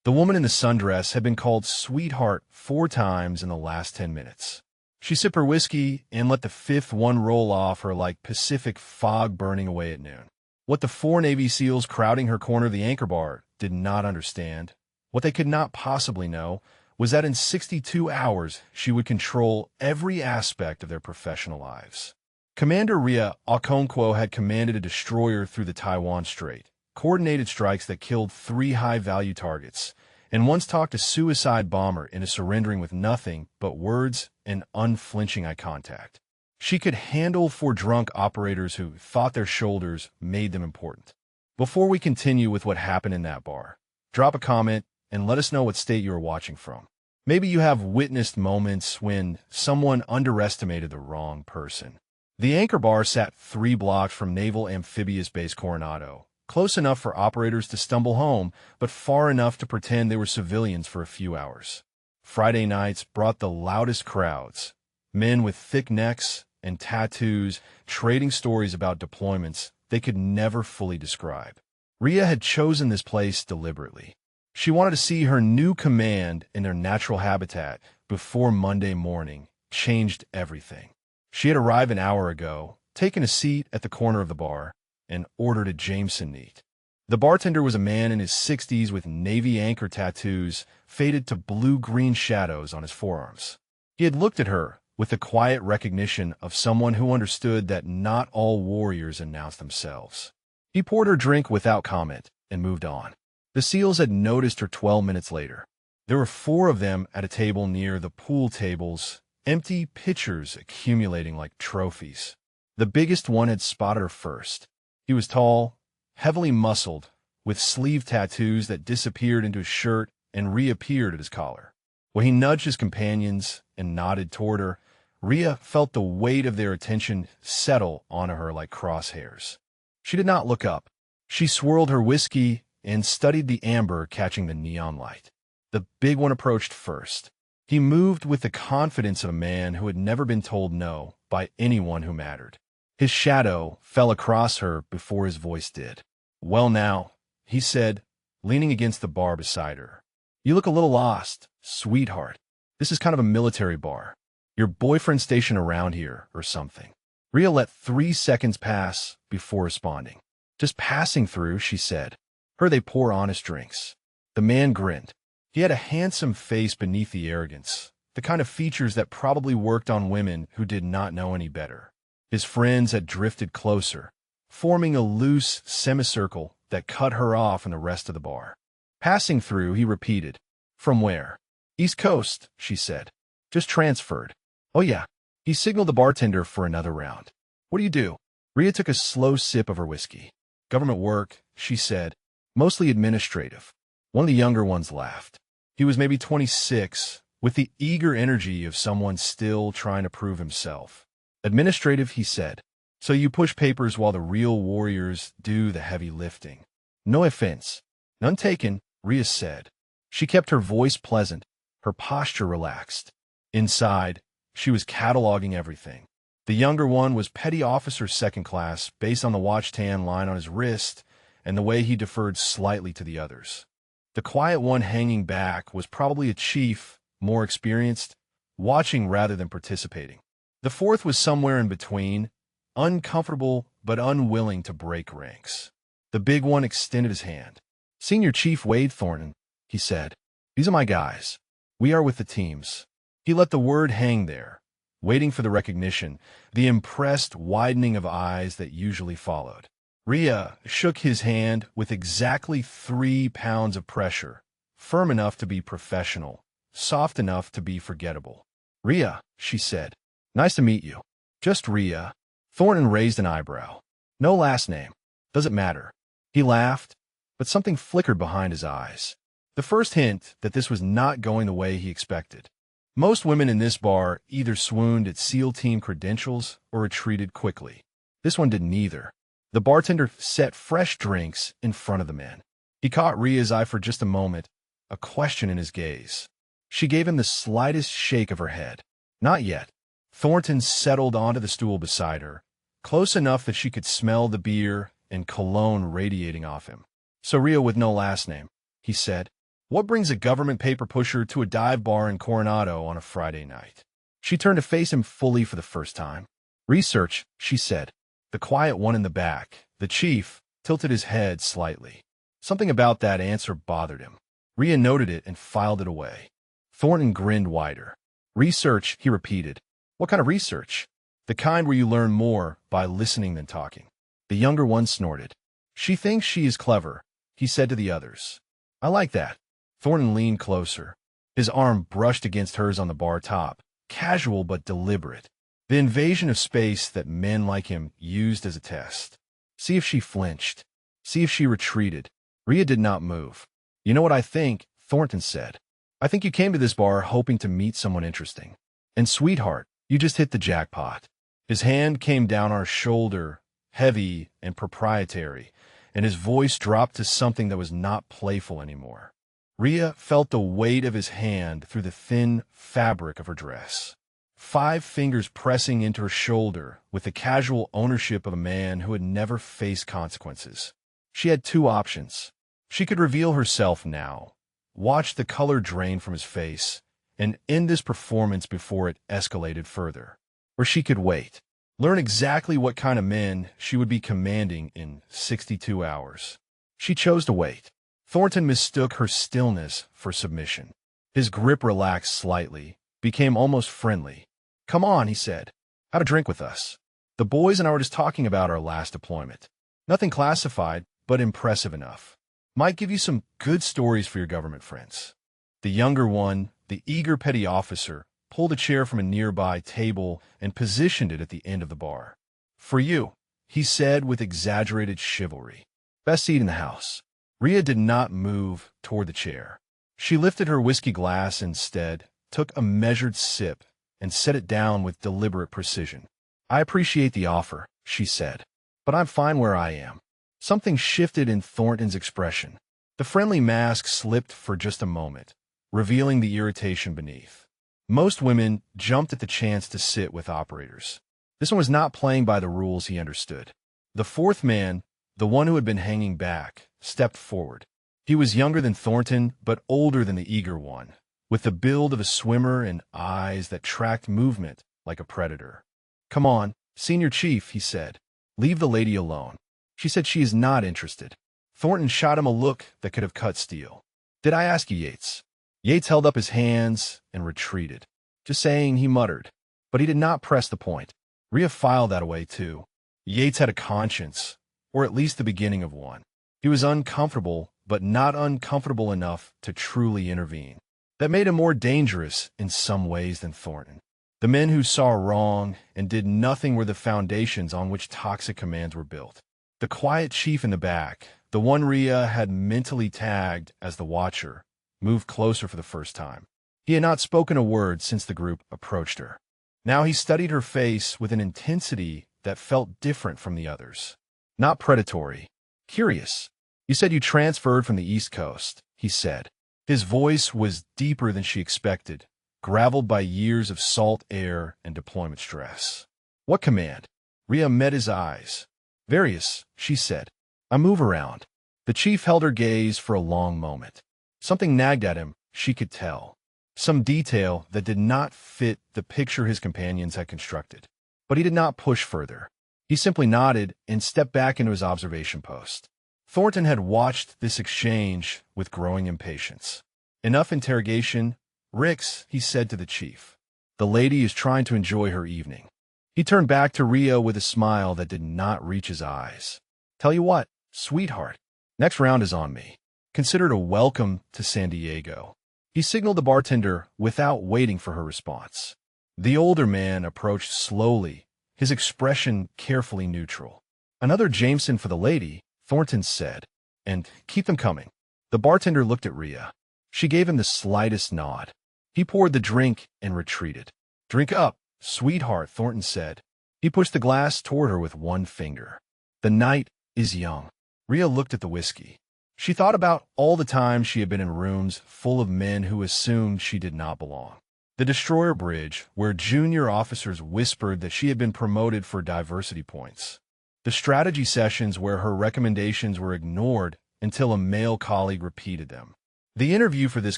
The woman in the sundress had been called sweetheart 4 times in the last 10 minutes. She sipped her whiskey and let the fifth one roll off her like Pacific fog burning away at noon. What the 4 Navy SEALs crowding her corner of the anchor bar did not understand, what they could not possibly know, was that in 62 hours she would control every aspect of their professional lives. Commander Ria Okonkwo had commanded a destroyer through the Taiwan Strait, coordinated strikes that killed 3 high-value targets, and once talked a suicide bomber into surrendering with nothing but words and unflinching eye contact. She could handle 4 drunk operators who thought their shoulders made them important. Before we continue with what happened in that bar, drop a comment and let us know what state you are watching from. Maybe you have witnessed moments when someone underestimated the wrong person. The anchor bar sat 3 blocks from Naval Amphibious Base Coronado, close enough for operators to stumble home, but far enough to pretend they were civilians for a few hours. Friday nights brought the loudest crowds, men with thick necks and tattoos trading stories about deployments they could never fully describe. Ria had chosen this place deliberately. She wanted to see her new command in their natural habitat before Monday morning changed everything. She had arrived an hour ago, taken a seat at the corner of the bar, and ordered a Jameson neat. The bartender was a man in his 60s with Navy anchor tattoos faded to blue-green shadows on his forearms. He had looked at her with the quiet recognition of someone who understood that not all warriors announce themselves. He poured her drink without comment and moved on. The SEALs had noticed her 12 minutes later. There were 4 of them at a table near the pool tables, empty pitchers accumulating like trophies. The biggest one had spotted her first. He was tall, heavily muscled, with sleeve tattoos that disappeared into his shirt and reappeared at his collar. When he nudged his companions and nodded toward her, Ria felt the weight of their attention settle onto her like crosshairs. She did not look up. She swirled her whiskey and studied the amber catching the neon light. The big one approached first. He moved with the confidence of a man who had never been told no by anyone who mattered. His shadow fell across her before his voice did. "Well now," he said, leaning against the bar beside her. "You look a little lost, sweetheart. This is kind of a military bar. Your boyfriend stationed around here or something." Ria let 3 seconds pass before responding. "Just passing through," she said. "Heard they pour honest drinks." The man grinned. He had a handsome face beneath the arrogance, the kind of features that probably worked on women who did not know any better. His friends had drifted closer, forming a loose semicircle that cut her off from the rest of the bar. Passing through, he repeated. "From where?" "East Coast," she said. "Just transferred." "Oh yeah." He signaled the bartender for another round. "What do you do?" Ria took a slow sip of her whiskey. "Government work," she said. "Mostly administrative." One of the younger ones laughed. He was maybe 26, with the eager energy of someone still trying to prove himself. "Administrative," he said. "So you push papers while the real warriors do the heavy lifting." "No offense." "None taken," Ria said. She kept her voice pleasant, her posture relaxed. Inside, she was cataloging everything. The younger one was petty officer second class based on the watch tan line on his wrist and the way he deferred slightly to the others. The quiet one hanging back was probably a chief, more experienced, watching rather than participating. The fourth was somewhere in between, uncomfortable but unwilling to break ranks. The big one extended his hand. "Senior Chief Wade Thornton," he said. "These are my guys. We are with the teams." He let the word hang there, waiting for the recognition, the impressed widening of eyes that usually followed. Ria shook his hand with exactly 3 pounds of pressure, firm enough to be professional, soft enough to be forgettable. "Ria," she said. "Nice to meet you." "Just Ria." Thornton raised an eyebrow. "No last name." "Does it matter?" He laughed, but something flickered behind his eyes. The first hint that this was not going the way he expected. Most women in this bar either swooned at SEAL team credentials or retreated quickly. This one did neither. The bartender set fresh drinks in front of the men. He caught Ria's eye for just a moment, a question in his gaze. She gave him the slightest shake of her head. "Not yet." Thornton settled onto the stool beside her, close enough that she could smell the beer and cologne radiating off him. "So Ria with no last name," he said. What brings a government paper pusher to a dive bar in Coronado on a Friday night? She turned to face him fully for the first time. Research, she said. The quiet one in the back, the chief, tilted his head slightly. Something about that answer bothered him. Rhea noted it and filed it away. Thornton grinned wider. Research, he repeated. What kind of research? The kind where you learn more by listening than talking. The younger one snorted. She thinks she is clever, he said to the others. I like that. Thornton leaned closer. His arm brushed against hers on the bar top, casual but deliberate. The invasion of space that men like him used as a test. See if she flinched. See if she retreated. Rhea did not move. You know what I think, Thornton said. I think you came to this bar hoping to meet someone interesting. And sweetheart, you just hit the jackpot. His hand came down on her shoulder, heavy and proprietary, and his voice dropped to something that was not playful anymore. Rhea felt the weight of his hand through the thin fabric of her dress. 5 fingers pressing into her shoulder with the casual ownership of a man who had never faced consequences. She had 2 options. She could reveal herself now, watch the color drain from his face, and end this performance before it escalated further. Or she could wait, learn exactly what kind of men she would be commanding in 62 hours. She chose to wait. Thornton mistook her stillness for submission. His grip relaxed slightly, became almost friendly. Come on, he said. Have a drink with us. The boys and I were just talking about our last deployment. Nothing classified, but impressive enough. Might give you some good stories for your government friends. The younger one, the eager petty officer, pulled a chair from a nearby table and positioned it at the end of the bar. For you, he said with exaggerated chivalry. Best seat in the house. Rhea did not move toward the chair. She lifted her whiskey glass instead, took a measured sip, and set it down with deliberate precision. I appreciate the offer, she said, but I'm fine where I am. Something shifted in Thornton's expression. The friendly mask slipped for just a moment, revealing the irritation beneath. Most women jumped at the chance to sit with operators. This one was not playing by the rules he understood. The 4th man, the one who had been hanging back, stepped forward. He was younger than Thornton, but older than the eager one, with the build of a swimmer and eyes that tracked movement like a predator. Come on, Senior Chief, he said. Leave the lady alone. She said she is not interested. Thornton shot him a look that could have cut steel. Did I ask you, Yates? Yates held up his hands and retreated. Just saying, he muttered. But he did not press the point. Rhea filed that away, too. Yates had a conscience, or at least the beginning of one. He was uncomfortable, but not uncomfortable enough to truly intervene. That made him more dangerous in some ways than Thornton. The men who saw wrong and did nothing were the foundations on which toxic commands were built. The quiet chief in the back, the one Rhea had mentally tagged as the Watcher, moved closer for the first time. He had not spoken a word since the group approached her. Now he studied her face with an intensity that felt different from the others. Not predatory. Curious. You said you transferred from the East Coast, he said. His voice was deeper than she expected, graveled by years of salt air and deployment stress. What command? Rhea met his eyes. Various, she said. I move around. The chief held her gaze for a long moment. Something nagged at him, she could tell. Some detail that did not fit the picture his companions had constructed. But he did not push further. He simply nodded and stepped back into his observation post. Thornton had watched this exchange with growing impatience. Enough interrogation. Rix, he said to the chief. The lady is trying to enjoy her evening. He turned back to Rhea with a smile that did not reach his eyes. Tell you what, sweetheart, next round is on me. Consider it a welcome to San Diego. He signaled the bartender without waiting for her response. The older man approached slowly, his expression carefully neutral. Another Jameson for the lady, Thornton said, and keep them coming. The bartender looked at Rhea. She gave him the slightest nod. He poured the drink and retreated. Drink up, sweetheart, Thornton said. He pushed the glass toward her with one finger. The night is young. Rhea looked at the whiskey. She thought about all the times she had been in rooms full of men who assumed she did not belong. The destroyer bridge, where junior officers whispered that she had been promoted for diversity points. The strategy sessions where her recommendations were ignored until a male colleague repeated them. The interview for this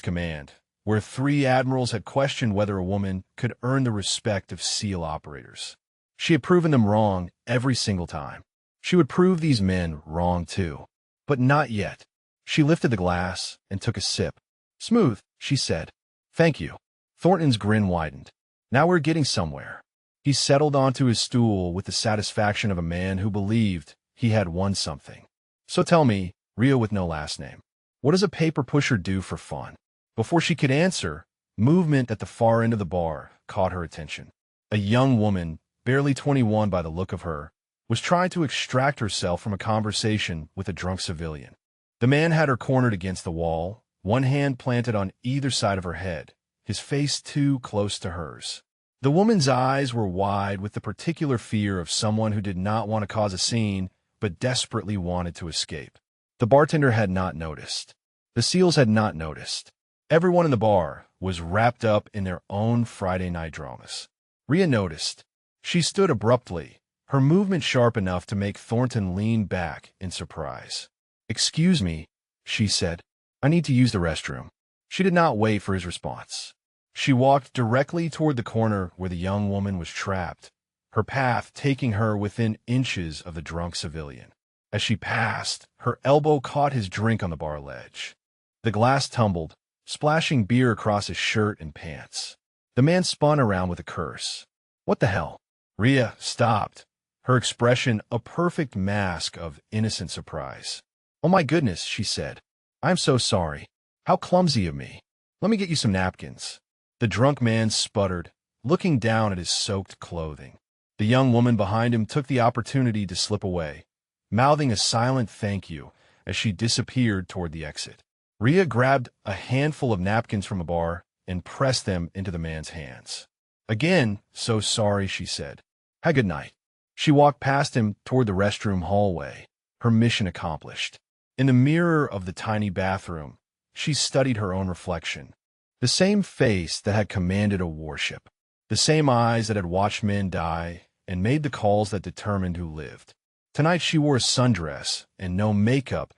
command, where 3 admirals had questioned whether a woman could earn the respect of SEAL operators. She had proven them wrong every single time. She would prove these men wrong too. But not yet. She lifted the glass and took a sip. "Smooth," she said. "Thank you." Thornton's grin widened. "Now we're getting somewhere." He settled onto his stool with the satisfaction of a man who believed he had won something. "So tell me," Rio with no last name, "what does a paper pusher do for fun?" Before she could answer, movement at the far end of the bar caught her attention. A young woman, barely 21 by the look of her, was trying to extract herself from a conversation with a drunk civilian. The man had her cornered against the wall, one hand planted on either side of her head, his face too close to hers. The woman's eyes were wide with the particular fear of someone who did not want to cause a scene but desperately wanted to escape. The bartender had not noticed. The SEALs had not noticed. Everyone in the bar was wrapped up in their own Friday night dramas. Rhea noticed. She stood abruptly, her movement sharp enough to make Thornton lean back in surprise. "Excuse me," she said. "I need to use the restroom." She did not wait for his response. She walked directly toward the corner where the young woman was trapped, her path taking her within inches of the drunk civilian. As she passed, her elbow caught his drink on the bar ledge. The glass tumbled, splashing beer across his shirt and pants. The man spun around with a curse. "What the hell?" Rhea stopped, her expression a perfect mask of innocent surprise. "Oh my goodness," she said. "I'm so sorry. How clumsy of me. Let me get you some napkins." The drunk man sputtered, looking down at his soaked clothing. The young woman behind him took the opportunity to slip away, mouthing a silent thank you as she disappeared toward the exit. Rhea grabbed a handful of napkins from a bar and pressed them into the man's hands. "Again, so sorry," she said. "Have a good night." She walked past him toward the restroom hallway, her mission accomplished. In the mirror of the tiny bathroom, she studied her own reflection. The same face that had commanded a warship. The same eyes that had watched men die and made the calls that determined who lived. Tonight she wore a sundress and no makeup,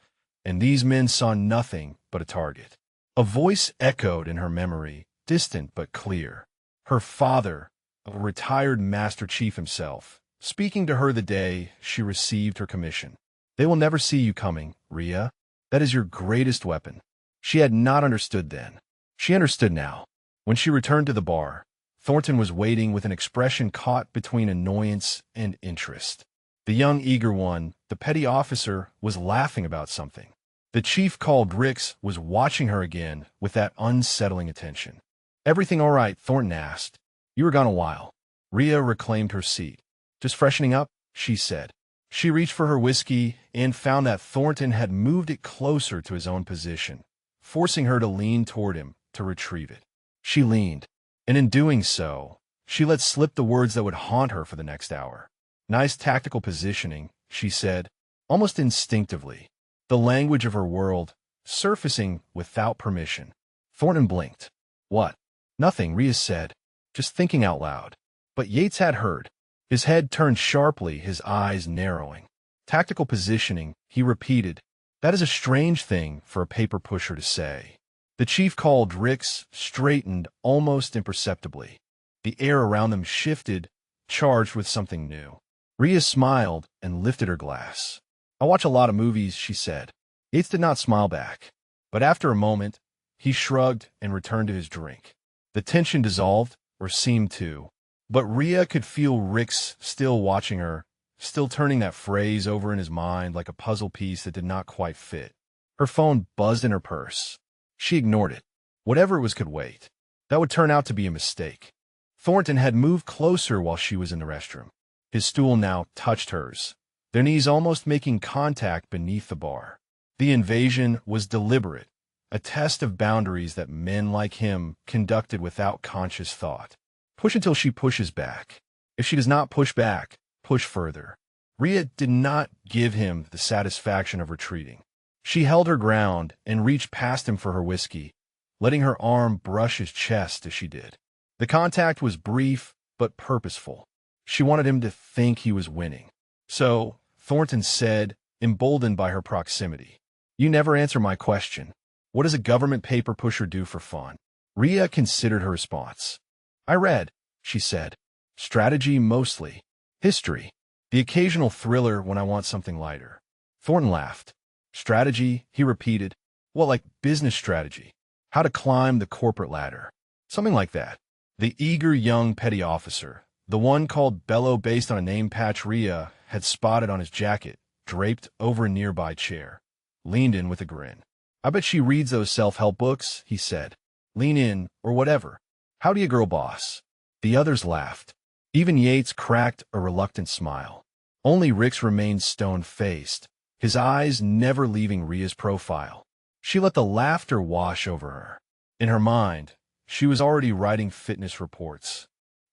and these men saw nothing but a target. A voice echoed in her memory, distant but clear. Her father, a retired Master Chief himself, speaking to her the day she received her commission. "They will never see you coming, Rhea. That is your greatest weapon." She had not understood then. She understood now. When she returned to the bar, Thornton was waiting with an expression caught between annoyance and interest. The young eager one, the petty officer, was laughing about something. The chief called Rix was watching her again with that unsettling attention. "Everything all right?" Thornton asked. "You were gone a while." Rhea reclaimed her seat. "Just freshening up," she said. She reached for her whiskey and found that Thornton had moved it closer to his own position, forcing her to lean toward him to retrieve it. She leaned, and in doing so, she let slip the words that would haunt her for the next hour. "Nice tactical positioning," she said, almost instinctively, the language of her world surfacing without permission. Thornton blinked. "What?" "Nothing," Rhea said, just thinking out loud. But Yates had heard. His head turned sharply, his eyes narrowing. "Tactical positioning," he repeated. "That is a strange thing for a paper pusher to say." The chief called Rix straightened almost imperceptibly. The air around them shifted, charged with something new. Rhea smiled and lifted her glass. "I watch a lot of movies," she said. Yates did not smile back. But after a moment, he shrugged and returned to his drink. The tension dissolved, or seemed to. But Rhea could feel Rix still watching her, still turning that phrase over in his mind like a puzzle piece that did not quite fit. Her phone buzzed in her purse. She ignored it. Whatever it was could wait. That would turn out to be a mistake. Thornton had moved closer while she was in the restroom. His stool now touched hers, their knees almost making contact beneath the bar. The invasion was deliberate, a test of boundaries that men like him conducted without conscious thought. Push until she pushes back. If she does not push back, push further. Rhea did not give him the satisfaction of retreating. She held her ground and reached past him for her whiskey, letting her arm brush his chest as she did. The contact was brief but purposeful. She wanted him to think he was winning. "So," Thornton said, emboldened by her proximity, "you never answer my question." What does a government paper pusher do for fun? Rhea considered her response. I read, she said. Strategy mostly. History. The occasional thriller when I want something lighter. Thornton laughed. Strategy, he repeated. What, like business strategy? How to climb the corporate ladder? Something like that. The eager young petty officer, the one called Bello based on a name patch Rhea had spotted on his jacket, draped over a nearby chair, leaned in with a grin. I bet she reads those self-help books, he said. Lean in, or whatever. Howdy, girl boss. The others laughed. Even Yates cracked a reluctant smile. Only Rix remained stone-faced, his eyes never leaving Rhea's profile. She let the laughter wash over her. In her mind, she was already writing fitness reports.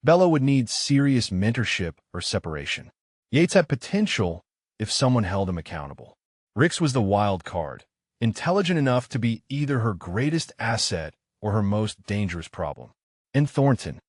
Bello would need serious mentorship or separation. Yates had potential if someone held him accountable. Rix was the wild card, intelligent enough to be either her greatest asset or her most dangerous problem. And Thornton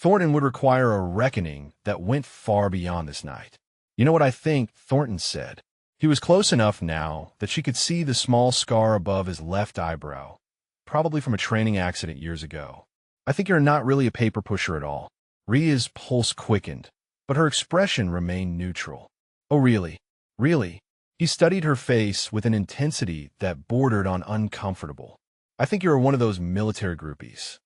would require a reckoning that went far beyond this night. You know what I think, Thornton said. He was close enough now that she could see the small scar above his left eyebrow, probably from a training accident years ago. I think you're not really a paper pusher at all. Rhea's pulse quickened, but her expression remained neutral. Oh, really? Really? He studied her face with an intensity that bordered on uncomfortable. I think you're one of those military groupies.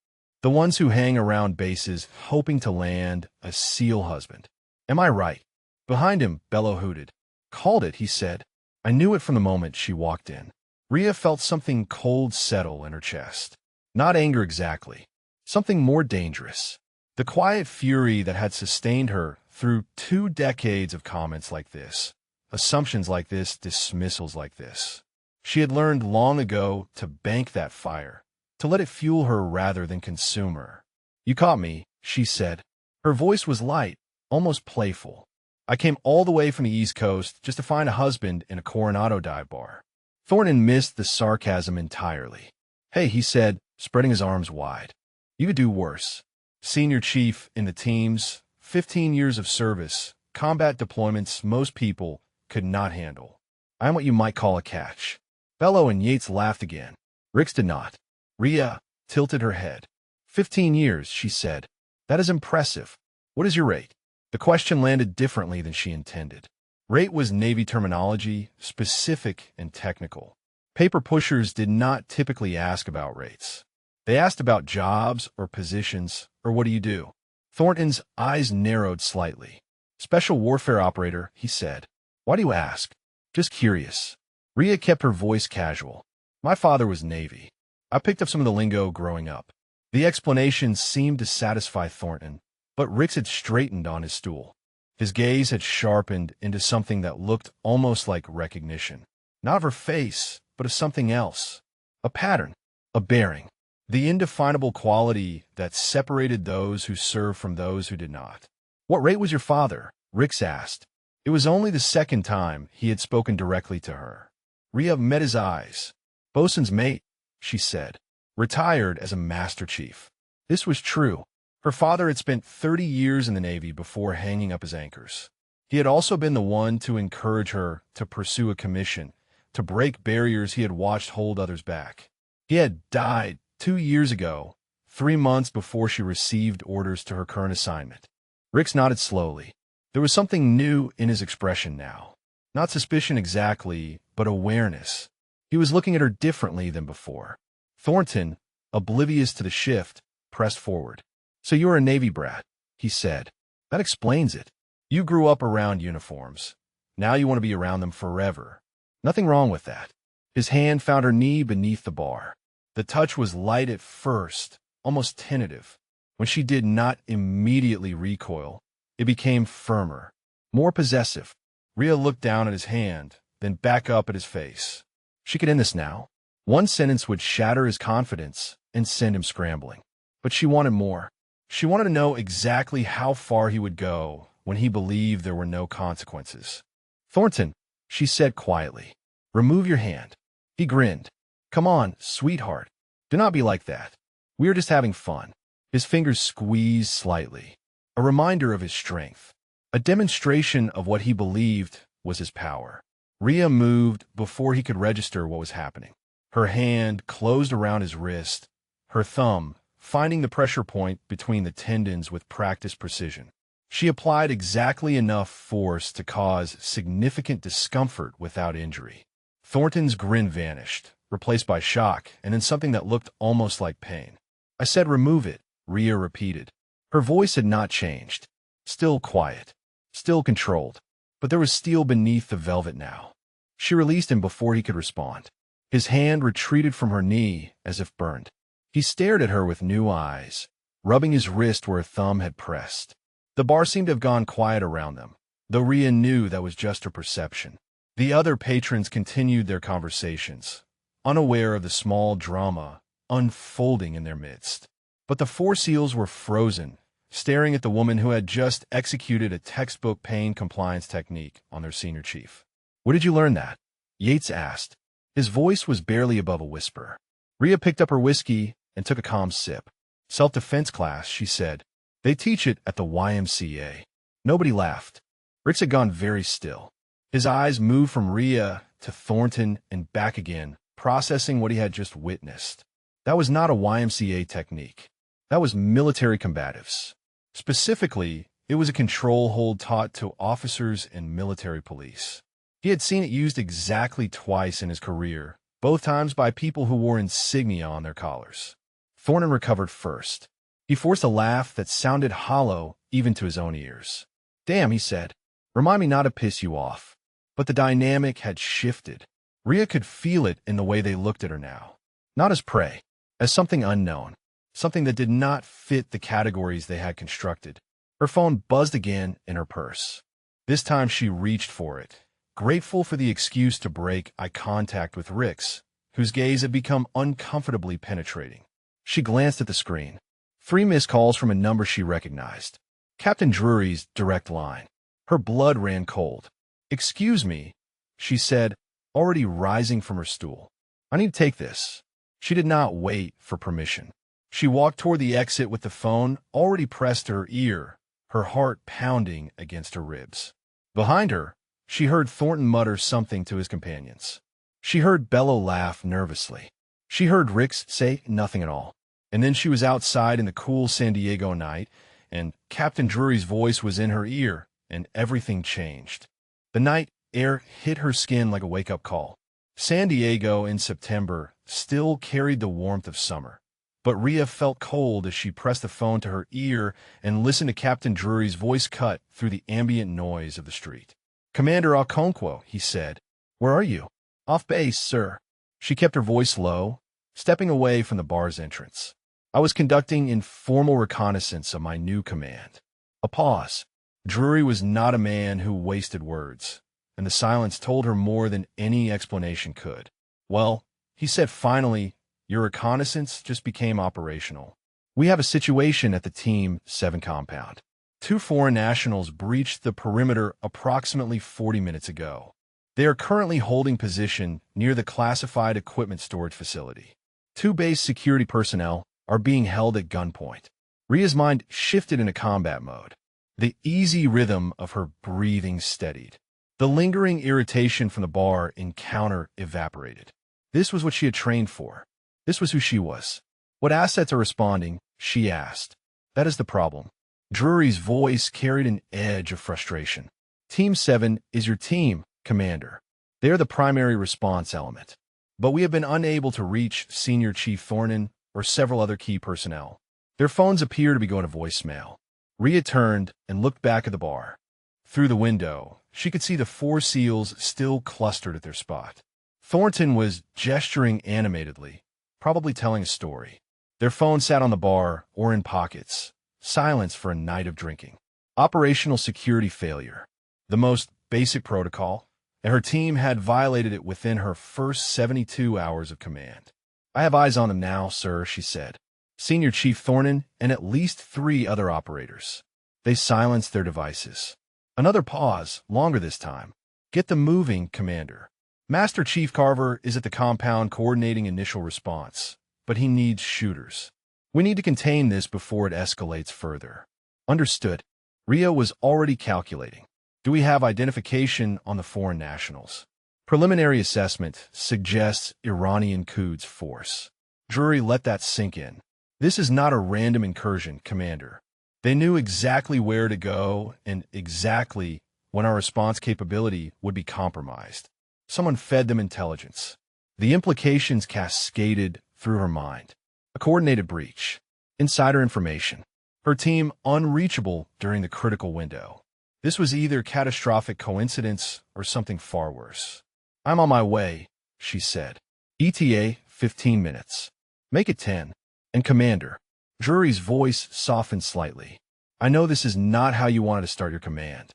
The ones who hang around bases hoping to land a SEAL husband. Am I right? Behind him, Bello hooted. Called it, he said. I knew it from the moment she walked in. Rhea felt something cold settle in her chest. Not anger exactly. Something more dangerous. The quiet fury that had sustained her through 2 decades of comments like this, assumptions like this, dismissals like this. She had learned long ago to bank that fire, to let it fuel her rather than consume her. You caught me, she said. Her voice was light, almost playful. I came all the way from the East Coast just to find a husband in a Coronado dive bar. Thornton missed the sarcasm entirely. Hey, he said, spreading his arms wide. You could do worse. Senior chief in the teams, 15 years of service, combat deployments most people could not handle. I am what you might call a catch. Bello and Yates laughed again. Rix did not. Rhea tilted her head. 15 years, she said. That is impressive. What is your rate? The question landed differently than she intended. Rate was Navy terminology, specific and technical. Paper pushers did not typically ask about rates. They asked about jobs or positions or what do you do? Thornton's eyes narrowed slightly. Special warfare operator, he said. Why do you ask? Just curious. Rhea kept her voice casual. My father was Navy. I picked up some of the lingo growing up. The explanation seemed to satisfy Thornton, but Rix had straightened on his stool. His gaze had sharpened into something that looked almost like recognition. Not of her face, but of something else. A pattern, a bearing. The indefinable quality that separated those who served from those who did not. What rate was your father? Rix asked. It was only the second time he had spoken directly to her. Rhea met his eyes. Bosun's mate, she said. Retired as a master chief. This was true. Her father had spent 30 years in the Navy before hanging up his anchors. He had also been the one to encourage her to pursue a commission, to break barriers he had watched hold others back. He had died 2 years ago, 3 months before she received orders to her current assignment. Rix nodded slowly. There was something new in his expression now. Not suspicion exactly, but awareness. He was looking at her differently than before. Thornton, oblivious to the shift, pressed forward. So you are a Navy brat, he said. That explains it. You grew up around uniforms. Now you want to be around them forever. Nothing wrong with that. His hand found her knee beneath the bar. The touch was light at first, almost tentative. When she did not immediately recoil, it became firmer, more possessive. Rhea looked down at his hand, then back up at his face. She could end this now. One sentence would shatter his confidence and send him scrambling. But she wanted more. She wanted to know exactly how far he would go when he believed there were no consequences. Thornton, she said quietly, remove your hand. He grinned. Come on, sweetheart. Do not be like that. We are just having fun. His fingers squeezed slightly, a reminder of his strength, a demonstration of what he believed was his power. Rhea moved before he could register what was happening. Her hand closed around his wrist, her thumb finding the pressure point between the tendons with practiced precision. She applied exactly enough force to cause significant discomfort without injury. Thornton's grin vanished, replaced by shock and then something that looked almost like pain. "I said remove it," Rhea repeated. Her voice had not changed. Still quiet, still controlled, but there was steel beneath the velvet now. She released him before he could respond. His hand retreated from her knee as if burned. He stared at her with new eyes, rubbing his wrist where her thumb had pressed. The bar seemed to have gone quiet around them, though Rhea knew that was just her perception. The other patrons continued their conversations, unaware of the small drama unfolding in their midst. But the four SEALs were frozen, staring at the woman who had just executed a textbook pain compliance technique on their senior chief. "Where did you learn that?" Yates asked. His voice was barely above a whisper. Rhea picked up her whiskey and took a calm sip. "Self-defense class," she said. "They teach it at the YMCA." Nobody laughed. Rix had gone very still. His eyes moved from Rhea to Thornton and back again, processing what he had just witnessed. That was not a YMCA technique. That was military combatives. Specifically, it was a control hold taught to officers and military police. He had seen it used exactly twice in his career, both times by people who wore insignia on their collars. Thornton recovered first. He forced a laugh that sounded hollow even to his own ears. "Damn," he said. "Remind me not to piss you off." But the dynamic had shifted. Rhea could feel it in the way they looked at her now. Not as prey, as something unknown, something that did not fit the categories they had constructed. Her phone buzzed again in her purse. This time she reached for it, grateful for the excuse to break eye contact with Rix, whose gaze had become uncomfortably penetrating. She glanced at the screen. 3 missed calls from a number she recognized. Captain Drury's direct line. Her blood ran cold. "Excuse me," she said, already rising from her stool. "I need to take this." She did not wait for permission. She walked toward the exit with the phone already pressed to her ear, her heart pounding against her ribs. Behind her, she heard Thornton mutter something to his companions. She heard Bello laugh nervously. She heard Rix say nothing at all. And then she was outside in the cool San Diego night, and Captain Drury's voice was in her ear, and everything changed. The night air hit her skin like a wake-up call. San Diego in September still carried the warmth of summer, but Rhea felt cold as she pressed the phone to her ear and listened to Captain Drury's voice cut through the ambient noise of the street. "Commander Okonkwo," he said. "Where are you?" "Off base, sir." She kept her voice low, stepping away from the bar's entrance. "I was conducting informal reconnaissance of my new command." A pause. Drury was not a man who wasted words, and the silence told her more than any explanation could. "Well," he said finally, "your reconnaissance just became operational. We have a situation at the Team 7 compound. 2 foreign nationals breached the perimeter approximately 40 minutes ago. They are currently holding position near the classified equipment storage facility. 2 base security personnel are being held at gunpoint." Rhea's mind shifted into combat mode. The easy rhythm of her breathing steadied. The lingering irritation from the bar encounter evaporated. This was what she had trained for. This was who she was. "What assets are responding?" she asked. "That is the problem." Drury's voice carried an edge of frustration. "Team 7 is your team, Commander. They are the primary response element. But we have been unable to reach Senior Chief Thornton or several other key personnel. Their phones appear to be going to voicemail." Rhea turned and looked back at the bar. Through the window, she could see the 4 SEALs still clustered at their spot. Thornton was gesturing animatedly, probably telling a story. Their phones sat on the bar or in pockets. Silence for a night of drinking. Operational security failure. The most basic protocol, and her team had violated it within her first 72 hours of command. "I have eyes on them now, sir," she said. "Senior Chief Thornton and at least 3 other operators." They silenced their devices. Another pause, longer this time. "Get them moving, Commander. Master Chief Carver is at the compound coordinating initial response, but he needs shooters. We need to contain this before it escalates further." "Understood." Rhea was already calculating. "Do we have identification on the foreign nationals?" Preliminary assessment suggests Iranian Quds force. Jury let that sink in. This is not a random incursion, Commander. They knew exactly where to go and exactly when our response capability would be compromised. Someone fed them intelligence. The implications cascaded through her mind. A coordinated breach. Insider information. Her team unreachable during the critical window. This was either catastrophic coincidence or something far worse. I'm on my way, she said. ETA, 15 minutes. Make it 10. And Commander. Drury's voice softened slightly. I know this is not how you wanted to start your command,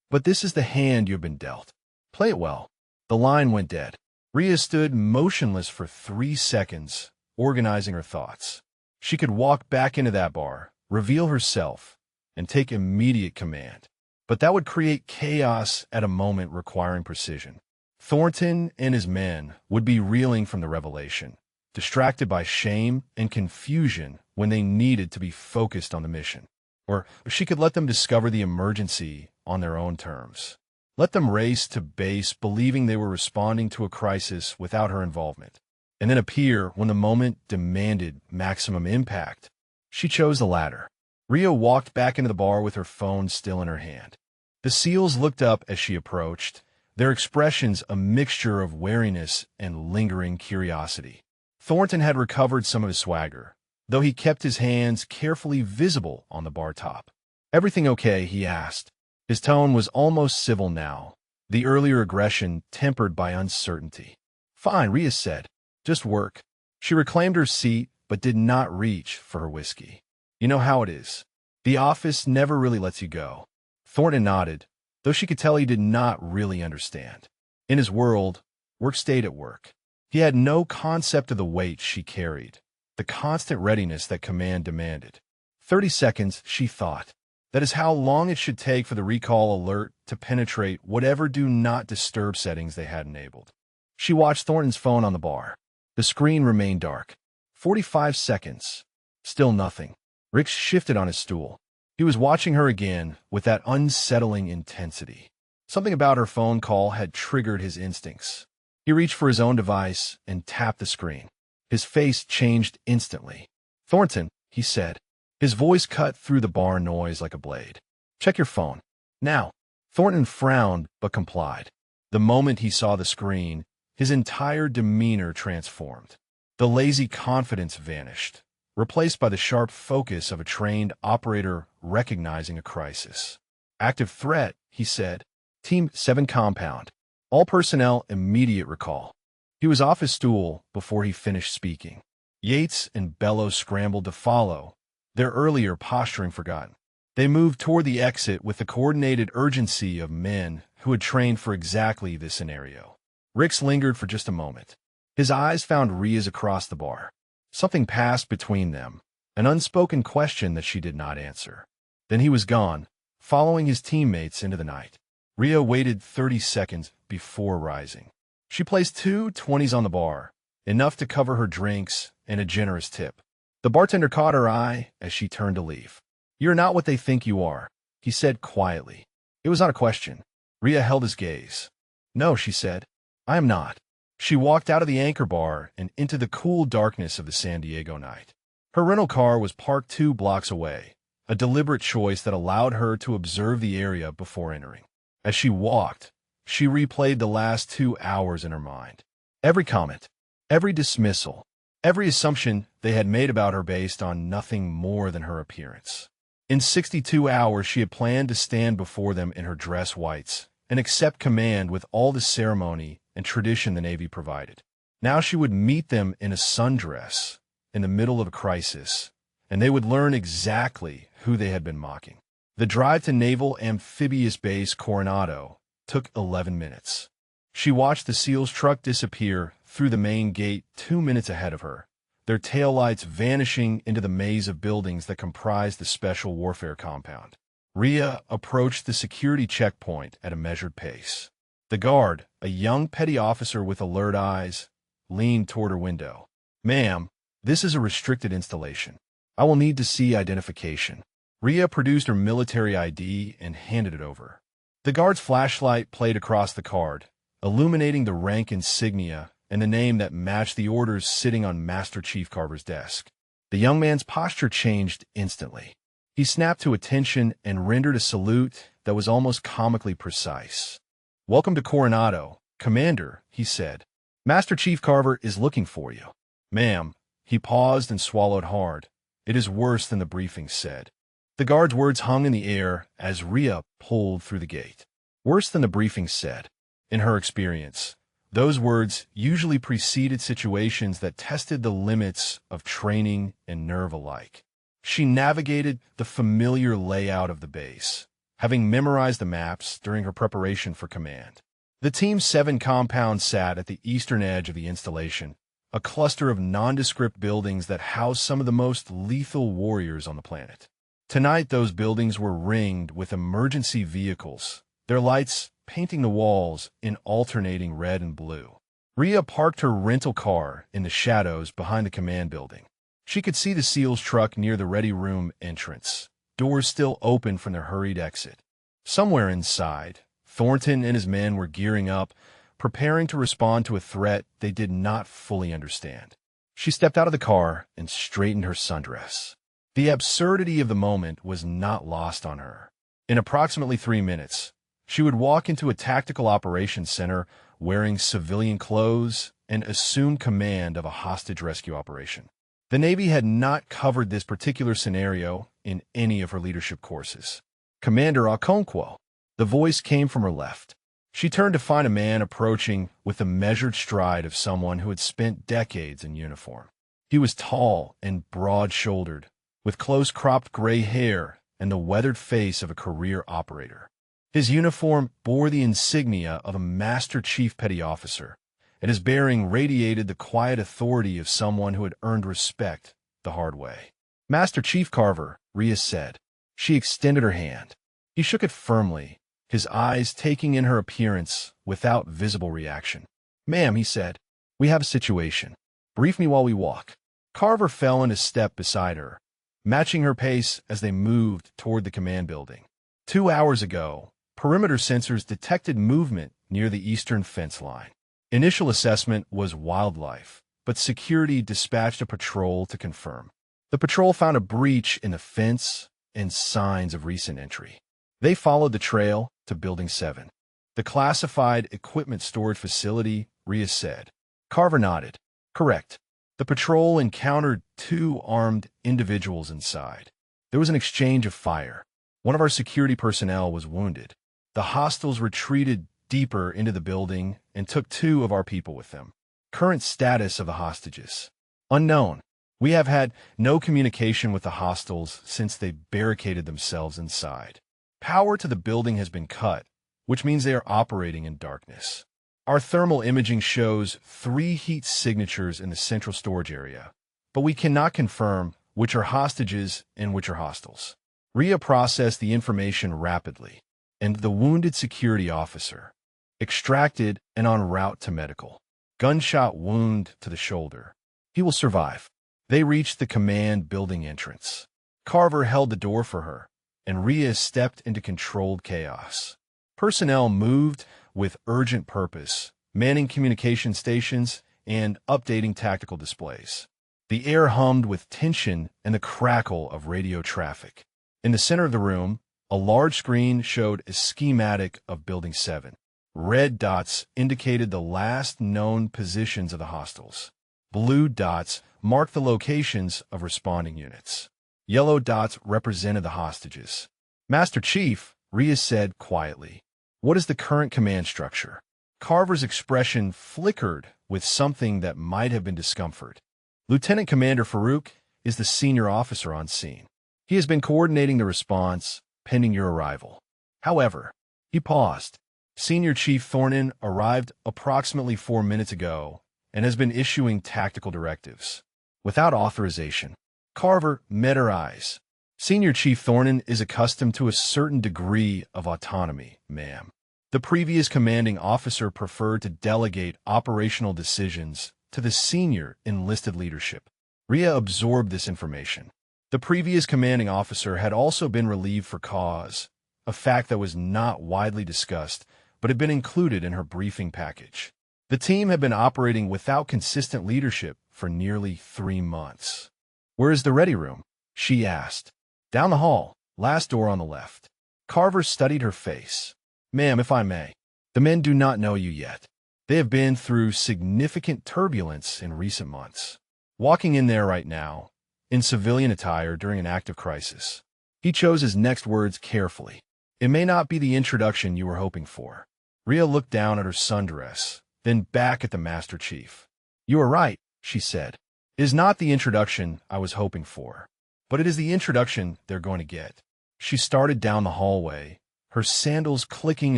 but this is the hand you've been dealt. Play it well. The line went dead. Rhea stood motionless for 3 seconds, organizing her thoughts. She could walk back into that bar, reveal herself, and take immediate command. But that would create chaos at a moment requiring precision. Thornton and his men would be reeling from the revelation, distracted by shame and confusion when they needed to be focused on the mission. Or she could let them discover the emergency on their own terms. Let them race to base believing they were responding to a crisis without her involvement, and then appear when the moment demanded maximum impact. She chose the latter. Rhea walked back into the bar with her phone still in her hand. The SEALs looked up as she approached, their expressions a mixture of wariness and lingering curiosity. Thornton had recovered some of his swagger, though he kept his hands carefully visible on the bar top. Everything okay? He asked. His tone was almost civil now, the earlier aggression tempered by uncertainty. Fine, Rhea said. Just work. She reclaimed her seat, but did not reach for her whiskey. You know how it is. The office never really lets you go. Thornton nodded, though she could tell he did not really understand. In his world, work stayed at work. He had no concept of the weight she carried, the constant readiness that command demanded. 30 seconds, she thought. That is how long it should take for the recall alert to penetrate whatever do not disturb settings they had enabled. She watched Thornton's phone on the bar. The screen remained dark. 45 seconds. Still nothing. Rick shifted on his stool. He was watching her again with that unsettling intensity. Something about her phone call had triggered his instincts. He reached for his own device and tapped the screen. His face changed instantly. Thornton, he said. His voice cut through the bar noise like a blade. Check your phone. Now. Thornton frowned but complied. The moment he saw the screen, his entire demeanor transformed. The lazy confidence vanished, replaced by the sharp focus of a trained operator recognizing a crisis. Active threat, he said. Team 7 compound. All personnel immediate recall. He was off his stool before he finished speaking. Yates and Bellows scrambled to follow, their earlier posturing forgotten. They moved toward the exit with the coordinated urgency of men who had trained for exactly this scenario. Rix lingered for just a moment. His eyes found Rhea's across the bar. Something passed between them, an unspoken question that she did not answer. Then he was gone, following his teammates into the night. Rhea waited 30 seconds before rising. She placed 2 20s on the bar, enough to cover her drinks and a generous tip. The bartender caught her eye as she turned to leave. You're not what they think you are, he said quietly. It was not a question. Rhea held his gaze. No, she said. I am not. She walked out of the anchor bar and into the cool darkness of the San Diego night. Her rental car was parked 2 blocks away, a deliberate choice that allowed her to observe the area before entering. As she walked, she replayed the last 2 hours in her mind. Every comment, every dismissal, every assumption they had made about her based on nothing more than her appearance. In 62 hours, she had planned to stand before them in her dress whites and accept command with all the ceremony and tradition the Navy provided. Now she would meet them in a sundress in the middle of a crisis, and they would learn exactly who they had been mocking. The drive to Naval Amphibious Base Coronado took 11 minutes. She watched the SEALs truck disappear through the main gate 2 minutes ahead of her, their taillights vanishing into the maze of buildings that comprised the Special Warfare Compound. Rhea approached the security checkpoint at a measured pace. The guard, a young petty officer with alert eyes, leaned toward her window. Ma'am, this is a restricted installation. I will need to see identification. Rhea produced her military ID and handed it over. The guard's flashlight played across the card, illuminating the rank insignia and the name that matched the orders sitting on Master Chief Carver's desk. The young man's posture changed instantly. He snapped to attention and rendered a salute that was almost comically precise. "Welcome to Coronado, Commander," he said. "Master Chief Carver is looking for you." "Ma'am." He paused and swallowed hard. "It is worse than the briefing said." The guard's words hung in the air as Rhea pulled through the gate. Worse than the briefing said. In her experience, those words usually preceded situations that tested the limits of training and nerve alike. She navigated the familiar layout of the base, having memorized the maps during her preparation for command. The Team 7 compound sat at the eastern edge of the installation, a cluster of nondescript buildings that housed some of the most lethal warriors on the planet. Tonight, those buildings were ringed with emergency vehicles, their lights painting the walls in alternating red and blue. Rhea parked her rental car in the shadows behind the command building. She could see the SEALs truck near the ready room entrance, doors still open from their hurried exit. Somewhere inside, Thornton and his men were gearing up, preparing to respond to a threat they did not fully understand. She stepped out of the car and straightened her sundress. The absurdity of the moment was not lost on her. In approximately 3 minutes, she would walk into a tactical operations center wearing civilian clothes and assume command of a hostage rescue operation. The Navy had not covered this particular scenario in any of her leadership courses. "Commander Okonkwo." The voice came from her left. She turned to find a man approaching with the measured stride of someone who had spent decades in uniform. He was tall and broad-shouldered, with close-cropped gray hair and the weathered face of a career operator. His uniform bore the insignia of a Master Chief Petty Officer, and his bearing radiated the quiet authority of someone who had earned respect the hard way. "Master Chief Carver," Rhea said. She extended her hand. He shook it firmly, his eyes taking in her appearance without visible reaction. "Ma'am," he said, "we have a situation. Brief me while we walk." Carver fell into step beside her, matching her pace as they moved toward the command building. 2 hours ago, perimeter sensors detected movement near the eastern fence line. Initial assessment was wildlife, but security dispatched a patrol to confirm. The patrol found a breach in the fence and signs of recent entry. They followed the trail to Building 7. "The classified equipment storage facility," Rhea said. Carver nodded. "Correct. The patrol encountered 2 armed individuals inside. There was an exchange of fire. One of our security personnel was wounded. The hostiles retreated deeper into the building and took 2 of our people with them. Current status of the hostages: unknown. We have had no communication with the hostiles since they barricaded themselves inside. Power to the building has been cut, which means they are operating in darkness. Our thermal imaging shows 3 heat signatures in the central storage area, but we cannot confirm which are hostages and which are hostiles." Rhea processed the information rapidly, and the wounded security officer, extracted and en route to medical. Gunshot wound to the shoulder. He will survive. They reached the command building entrance. Carver held the door for her, and Rhea stepped into controlled chaos. Personnel moved with urgent purpose, manning communication stations and updating tactical displays. The air hummed with tension and the crackle of radio traffic. In the center of the room, a large screen showed a schematic of Building 7. Red dots indicated the last known positions of the hostiles. Blue dots marked the locations of responding units. Yellow dots represented the hostages. "Master Chief," Rhea said quietly, "what is the current command structure?" Carver's expression flickered with something that might have been discomfort. "Lieutenant Commander Farouk is the senior officer on scene. He has been coordinating the response, pending your arrival. However," he paused, "Senior Chief Thornton arrived approximately 4 minutes ago and has been issuing tactical directives without authorization." Carver met her eyes. "Senior Chief Thornton is accustomed to a certain degree of autonomy, ma'am. The previous commanding officer preferred to delegate operational decisions to the senior enlisted leadership." Rhea absorbed this information. The previous commanding officer had also been relieved for cause, a fact that was not widely discussed, but had been included in her briefing package. The team had been operating without consistent leadership for nearly 3 months. "Where is the ready room?" she asked. "Down the hall, last door on the left." Carver studied her face. "Ma'am, if I may, the men do not know you yet. They have been through significant turbulence in recent months. Walking in there right now, in civilian attire during an active crisis." He chose his next words carefully. "It may not be the introduction you were hoping for." Rhea looked down at her sundress, then back at the Master Chief. "You are right," she said. "It is not the introduction I was hoping for, but it is the introduction they're going to get." She started down the hallway, her sandals clicking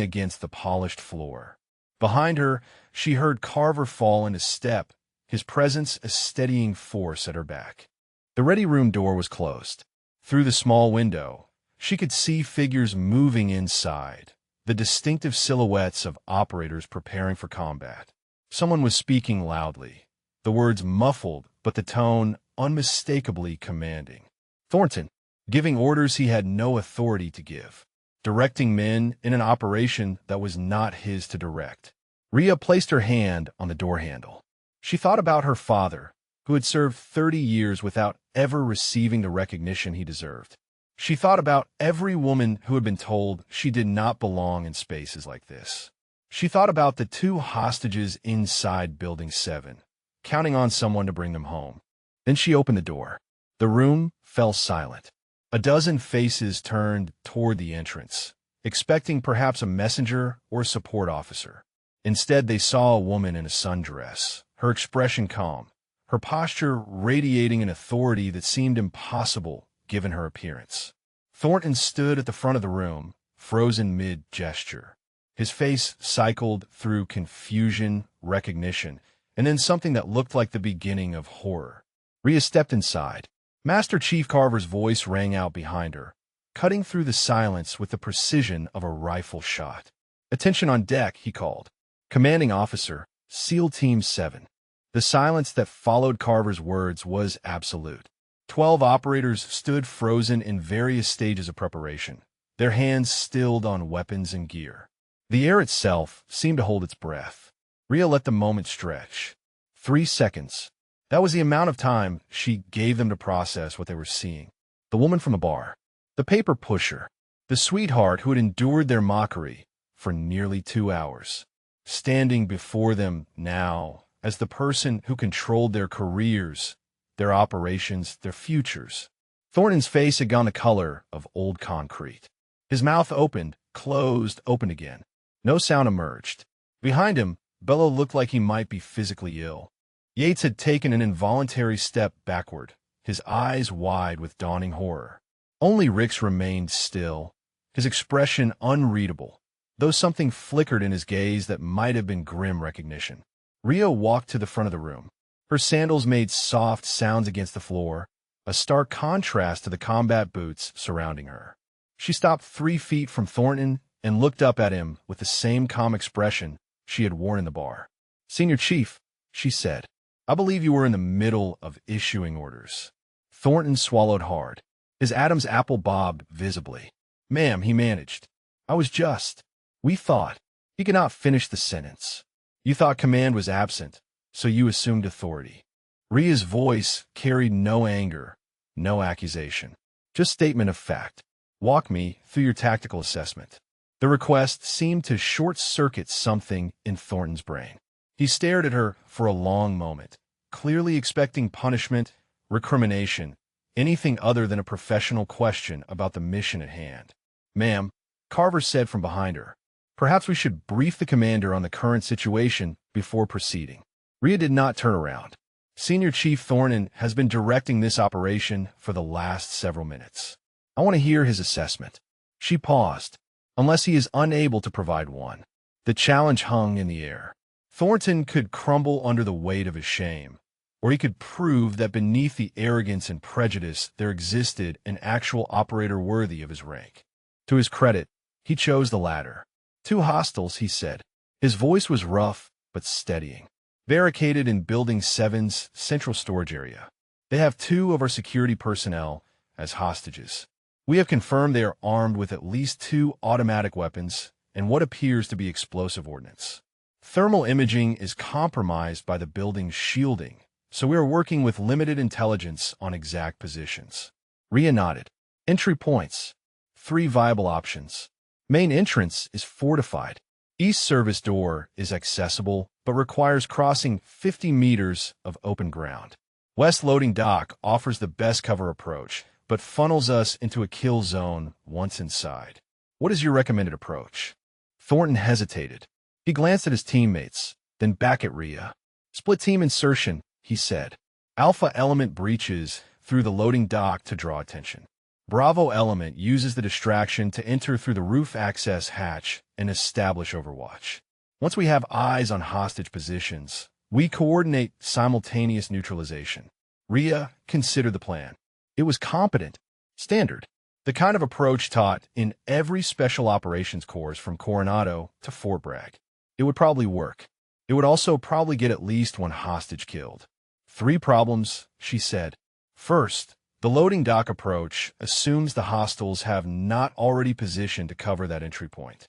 against the polished floor. Behind her, she heard Carver fall into step, his presence a steadying force at her back. The ready room door was closed. Through the small window, she could see figures moving inside, the distinctive silhouettes of operators preparing for combat. Someone was speaking loudly, the words muffled but the tone unmistakably commanding. Thornton, giving orders he had no authority to give, directing men in an operation that was not his to direct. Rhea placed her hand on the door handle. She thought about her father, who had served 30 years without ever receiving the recognition he deserved. She thought about every woman who had been told she did not belong in spaces like this. She thought about the 2 hostages inside Building 7, counting on someone to bring them home. Then she opened the door. The room fell silent. A dozen faces turned toward the entrance, expecting perhaps a messenger or a support officer. Instead, they saw a woman in a sundress, her expression calm, her posture radiating an authority that seemed impossible given her appearance. Thornton stood at the front of the room, frozen mid-gesture. His face cycled through confusion, recognition, and then something that looked like the beginning of horror. Rhea stepped inside. Master Chief Carver's voice rang out behind her, cutting through the silence with the precision of a rifle shot. "Attention on deck," he called. "Commanding Officer, SEAL Team 7. The silence that followed Carver's words was absolute. 12 operators stood frozen in various stages of preparation, their hands stilled on weapons and gear. The air itself seemed to hold its breath. Rhea let the moment stretch. 3 seconds. That was the amount of time she gave them to process what they were seeing. The woman from the bar, the paper pusher, the sweetheart who had endured their mockery for nearly 2 hours, standing before them now as the person who controlled their careers, their operations, their futures. Thornton's face had gone the color of old concrete. His mouth opened, closed, opened again. No sound emerged. Behind him, Bello looked like he might be physically ill. Yates had taken an involuntary step backward, his eyes wide with dawning horror. Only Rix remained still, his expression unreadable, though something flickered in his gaze that might have been grim recognition. Rhea walked to the front of the room. Her sandals made soft sounds against the floor, a stark contrast to the combat boots surrounding her. She stopped 3 feet from Thornton and looked up at him with the same calm expression she had worn in the bar. "Senior Chief," she said, "I believe you were in the middle of issuing orders." Thornton swallowed hard. His Adam's apple bobbed visibly. "Ma'am," he managed. "I was just. We thought." He could not finish the sentence. "You thought command was absent, so you assumed authority." Rhea's voice carried no anger, no accusation, just statement of fact. "Walk me through your tactical assessment." The request seemed to short-circuit something in Thornton's brain. He stared at her for a long moment, clearly expecting punishment, recrimination, anything other than a professional question about the mission at hand. "Ma'am," Carver said from behind her, "perhaps we should brief the commander on the current situation before proceeding." Rhea did not turn around. "Senior Chief Thornton has been directing this operation for the last several minutes. I want to hear his assessment." She paused. Unless he is unable to provide one. The challenge hung in the air. Thornton could crumble under the weight of his shame, or he could prove that beneath the arrogance and prejudice there existed an actual operator worthy of his rank. To his credit, he chose the latter. "2 hostiles," he said. His voice was rough but steadying. "Barricaded in Building 7's central storage area. They have 2 of our security personnel as hostages. We have confirmed they are armed with at least 2 automatic weapons and what appears to be explosive ordnance. Thermal imaging is compromised by the building's shielding, so we are working with limited intelligence on exact positions. Rhea nodded. Entry points. 3 viable options. Main entrance is fortified. East service door is accessible, but requires crossing 50 meters of open ground. West loading dock offers the best cover approach, but funnels us into a kill zone once inside. What is your recommended approach? Thornton hesitated. He glanced at his teammates, then back at Rhea. Split team insertion, he said. Alpha element breaches through the loading dock to draw attention. Bravo element uses the distraction to enter through the roof access hatch and establish overwatch. Once we have eyes on hostage positions, we coordinate simultaneous neutralization. Rhea considered the plan. It was competent, standard, the kind of approach taught in every special operations course from Coronado to Fort Bragg. It would probably work. It would also probably get at least 1 hostage killed. 3 problems, she said. First, the loading dock approach assumes the hostiles have not already positioned to cover that entry point.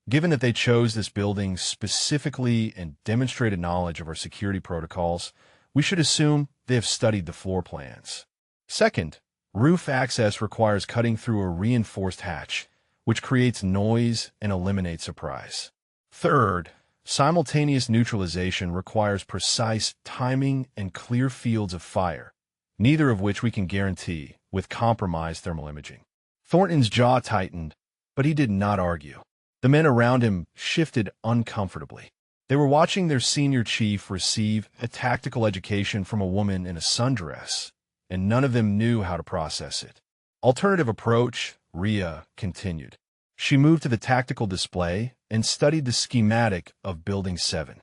Given that they chose this building specifically and demonstrated knowledge of our security protocols, we should assume they have studied the floor plans. Second, roof access requires cutting through a reinforced hatch, which creates noise and eliminates surprise. Third, simultaneous neutralization requires precise timing and clear fields of fire, neither of which we can guarantee with compromised thermal imaging. Thornton's jaw tightened, but he did not argue. The men around him shifted uncomfortably. They were watching their senior chief receive a tactical education from a woman in a sundress, and none of them knew how to process it. Alternative approach, Rhea continued. She moved to the tactical display and studied the schematic of Building 7.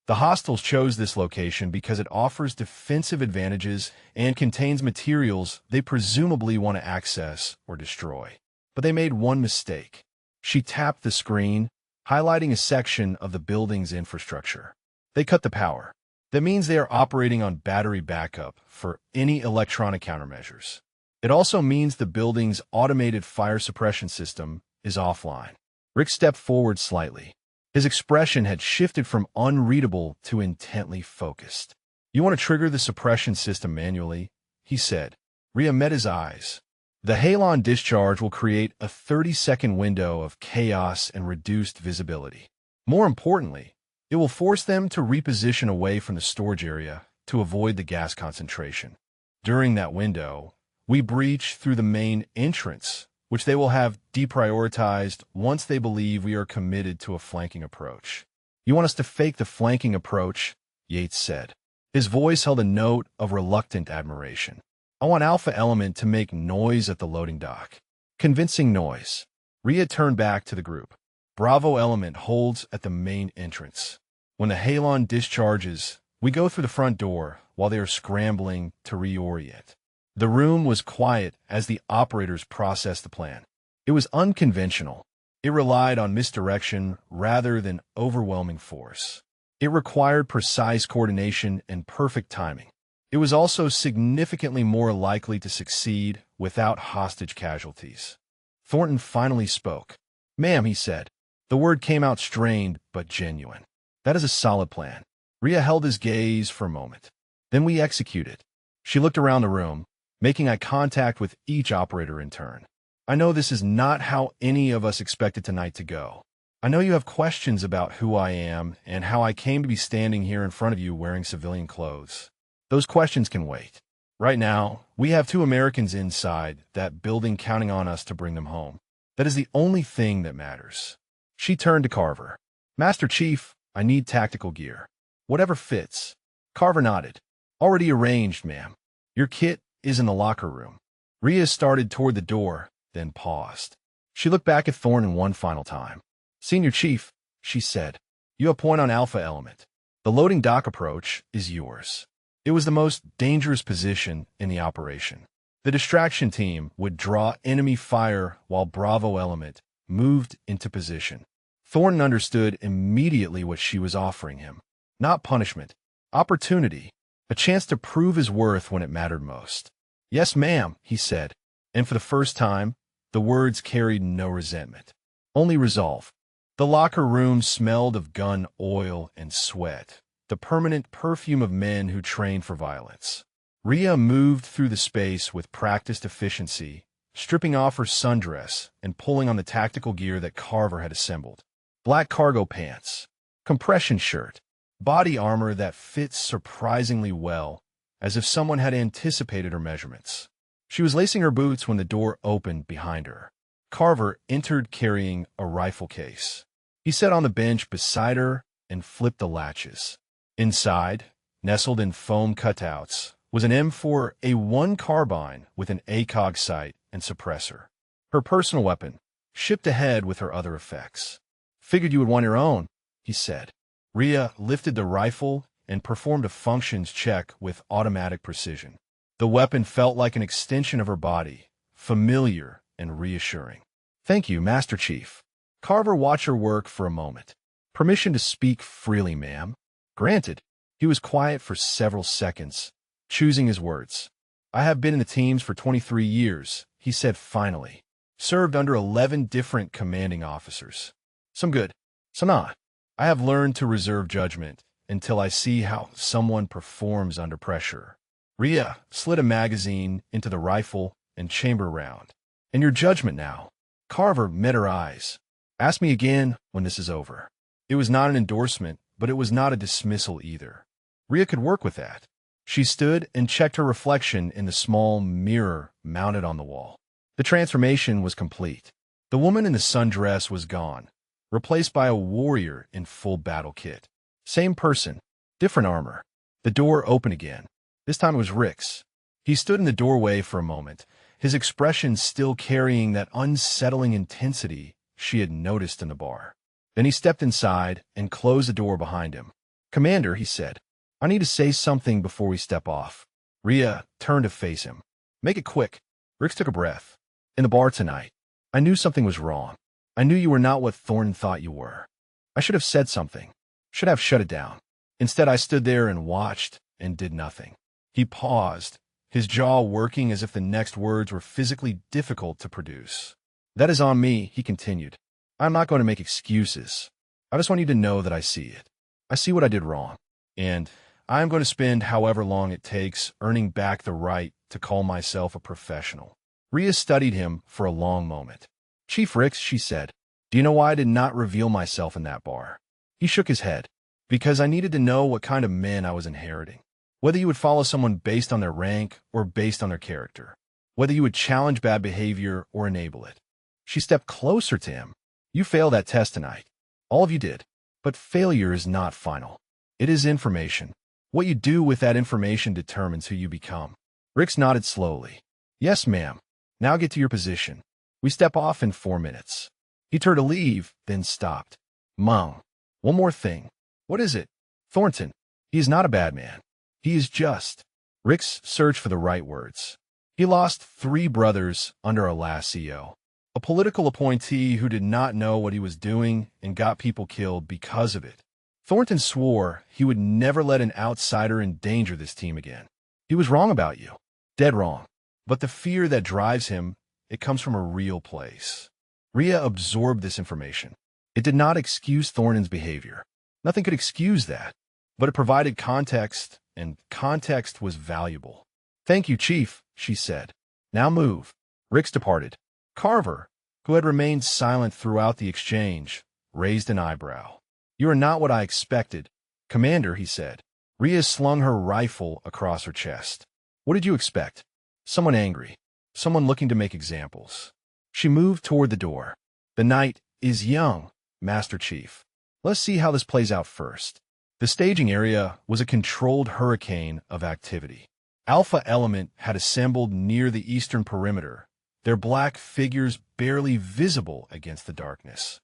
The hostiles chose this location because it offers defensive advantages and contains materials they presumably want to access or destroy. But they made one mistake. She tapped the screen, highlighting a section of the building's infrastructure. They cut the power. That means they are operating on battery backup for any electronic countermeasures. It also means the building's automated fire suppression system is offline. Rick stepped forward slightly. His expression had shifted from unreadable to intently focused. You want to trigger the suppression system manually? He said. Rhea met his eyes. The halon discharge will create a 30-second window of chaos and reduced visibility. More importantly, it will force them to reposition away from the storage area to avoid the gas concentration. During that window, we breach through the main entrance, which they will have deprioritized once they believe we are committed to a flanking approach. You want us to fake the flanking approach? Yates said. His voice held a note of reluctant admiration. I want Alpha Element to make noise at the loading dock. Convincing noise. Rhea turned back to the group. Bravo Element holds at the main entrance. When the halon discharges, we go through the front door while they are scrambling to reorient. The room was quiet as the operators processed the plan. It was unconventional. It relied on misdirection rather than overwhelming force. It required precise coordination and perfect timing. It was also significantly more likely to succeed without hostage casualties. Thornton finally spoke. Ma'am, he said. The word came out strained but genuine. That is a solid plan. Rhea held his gaze for a moment. Then we execute it. She looked around the room, making eye contact with each operator in turn. I know this is not how any of us expected tonight to go. I know you have questions about who I am and how I came to be standing here in front of you wearing civilian clothes. Those questions can wait. Right now, we have 2 Americans inside that building counting on us to bring them home. That is the only thing that matters. She turned to Carver. Master Chief, I need tactical gear. Whatever fits. Carver nodded. Already arranged, ma'am. Your kit is in the locker room. Rhea started toward the door, then paused. She looked back at Thornton one final time. Senior Chief, she said, you have point on Alpha Element. The loading dock approach is yours. It was the most dangerous position in the operation. The distraction team would draw enemy fire while Bravo Element moved into position. Thornton understood immediately what she was offering him. Not punishment, opportunity, a chance to prove his worth when it mattered most. Yes, ma'am, he said, and for the first time, the words carried no resentment, only resolve. The locker room smelled of gun oil and sweat, the permanent perfume of men who trained for violence. Rhea moved through the space with practiced efficiency, stripping off her sundress and pulling on the tactical gear that Carver had assembled. Black cargo pants, compression shirt, body armor that fits surprisingly well, as if someone had anticipated her measurements. She was lacing her boots when the door opened behind her. Carver entered carrying a rifle case. He sat on the bench beside her and flipped the latches. Inside, nestled in foam cutouts, was an M4A1 carbine with an ACOG sight and suppressor. Her personal weapon, shipped ahead with her other effects. "Figured you would want your own," he said. Rhea lifted the rifle and performed a functions check with automatic precision. The weapon felt like an extension of her body, familiar and reassuring. "Thank you, Master Chief." Carver watched her work for a moment. "Permission to speak freely, ma'am." "Granted." He was quiet for several seconds, choosing his words. "I have been in the teams for 23 years, he said finally. Served under 11 different commanding officers. Some good, some not. I have learned to reserve judgment until I see how someone performs under pressure." Rhea slid a magazine into the rifle and chamber round. "And your judgment now?" Carver met her eyes. "Ask me again when this is over." It was not an endorsement, but it was not a dismissal either. Rhea could work with that. She stood and checked her reflection in the small mirror mounted on the wall. The transformation was complete. The woman in the sundress was gone, replaced by a warrior in full battle kit. Same person, different armor. The door opened again. This time it was Rick's. He stood in the doorway for a moment, his expression still carrying that unsettling intensity she had noticed in the bar. Then he stepped inside and closed the door behind him. "Commander," he said, "I need to say something before we step off." Rhea turned to face him. "Make it quick." Rick took a breath. "In the bar tonight, I knew something was wrong. I knew you were not what Thornton thought you were. I should have said something. Should have shut it down. Instead, I stood there and watched and did nothing." He paused, his jaw working as if the next words were physically difficult to produce. "That is on me," he continued. "I'm not going to make excuses. I just want you to know that I see it. I see what I did wrong. And I am going to spend however long it takes earning back the right to call myself a professional." Rhea studied him for a long moment. "Chief Ricks," she said, "do you know why I did not reveal myself in that bar?" He shook his head. "Because I needed to know what kind of men I was inheriting. Whether you would follow someone based on their rank or based on their character. Whether you would challenge bad behavior or enable it." She stepped closer to him. "You failed that test tonight. All of you did. But failure is not final. It is information. What you do with that information determines who you become." Ricks nodded slowly. "Yes, ma'am. Now get to your position. We step off in 4 minutes." He turned to leave, then stopped. "Mom, one more thing." "What is it?" "Thornton. He is not a bad man. He is just." Ricks searched for the right words. "He lost 3 brothers under our last CEO. A political appointee who did not know what he was doing and got people killed because of it. Thornton swore he would never let an outsider endanger this team again. He was wrong about you. Dead wrong. But the fear that drives him, it comes from a real place." Rhea absorbed this information. It did not excuse Thornton's behavior. Nothing could excuse that. But it provided context, and context was valuable. "Thank you, Chief," she said. "Now move." Ricks departed. Carver, who had remained silent throughout the exchange, raised an eyebrow. "You are not what I expected, Commander," he said. Rhea slung her rifle across her chest. "What did you expect? Someone angry. Someone looking to make examples." She moved toward the door. "The night is young, Master Chief. Let's see how this plays out first." The staging area was a controlled hurricane of activity. Alpha Element had assembled near the eastern perimeter, their black figures barely visible against the darkness.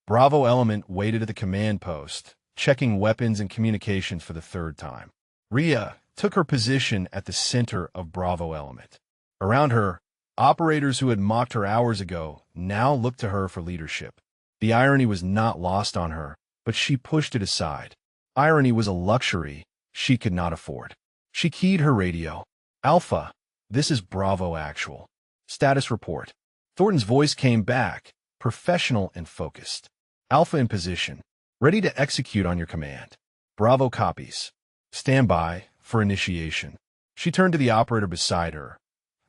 Bravo Element waited at the command post, checking weapons and communications for the 3rd time. Rhea took her position at the center of Bravo Element. Around her, operators who had mocked her hours ago now looked to her for leadership. The irony was not lost on her, but she pushed it aside. Irony was a luxury she could not afford. She keyed her radio. "Alpha, this is Bravo Actual. Status report." Thornton's voice came back, professional and focused. Alpha in position. Ready to execute on your command. Bravo copies. Stand by for initiation. She turned to the operator beside her,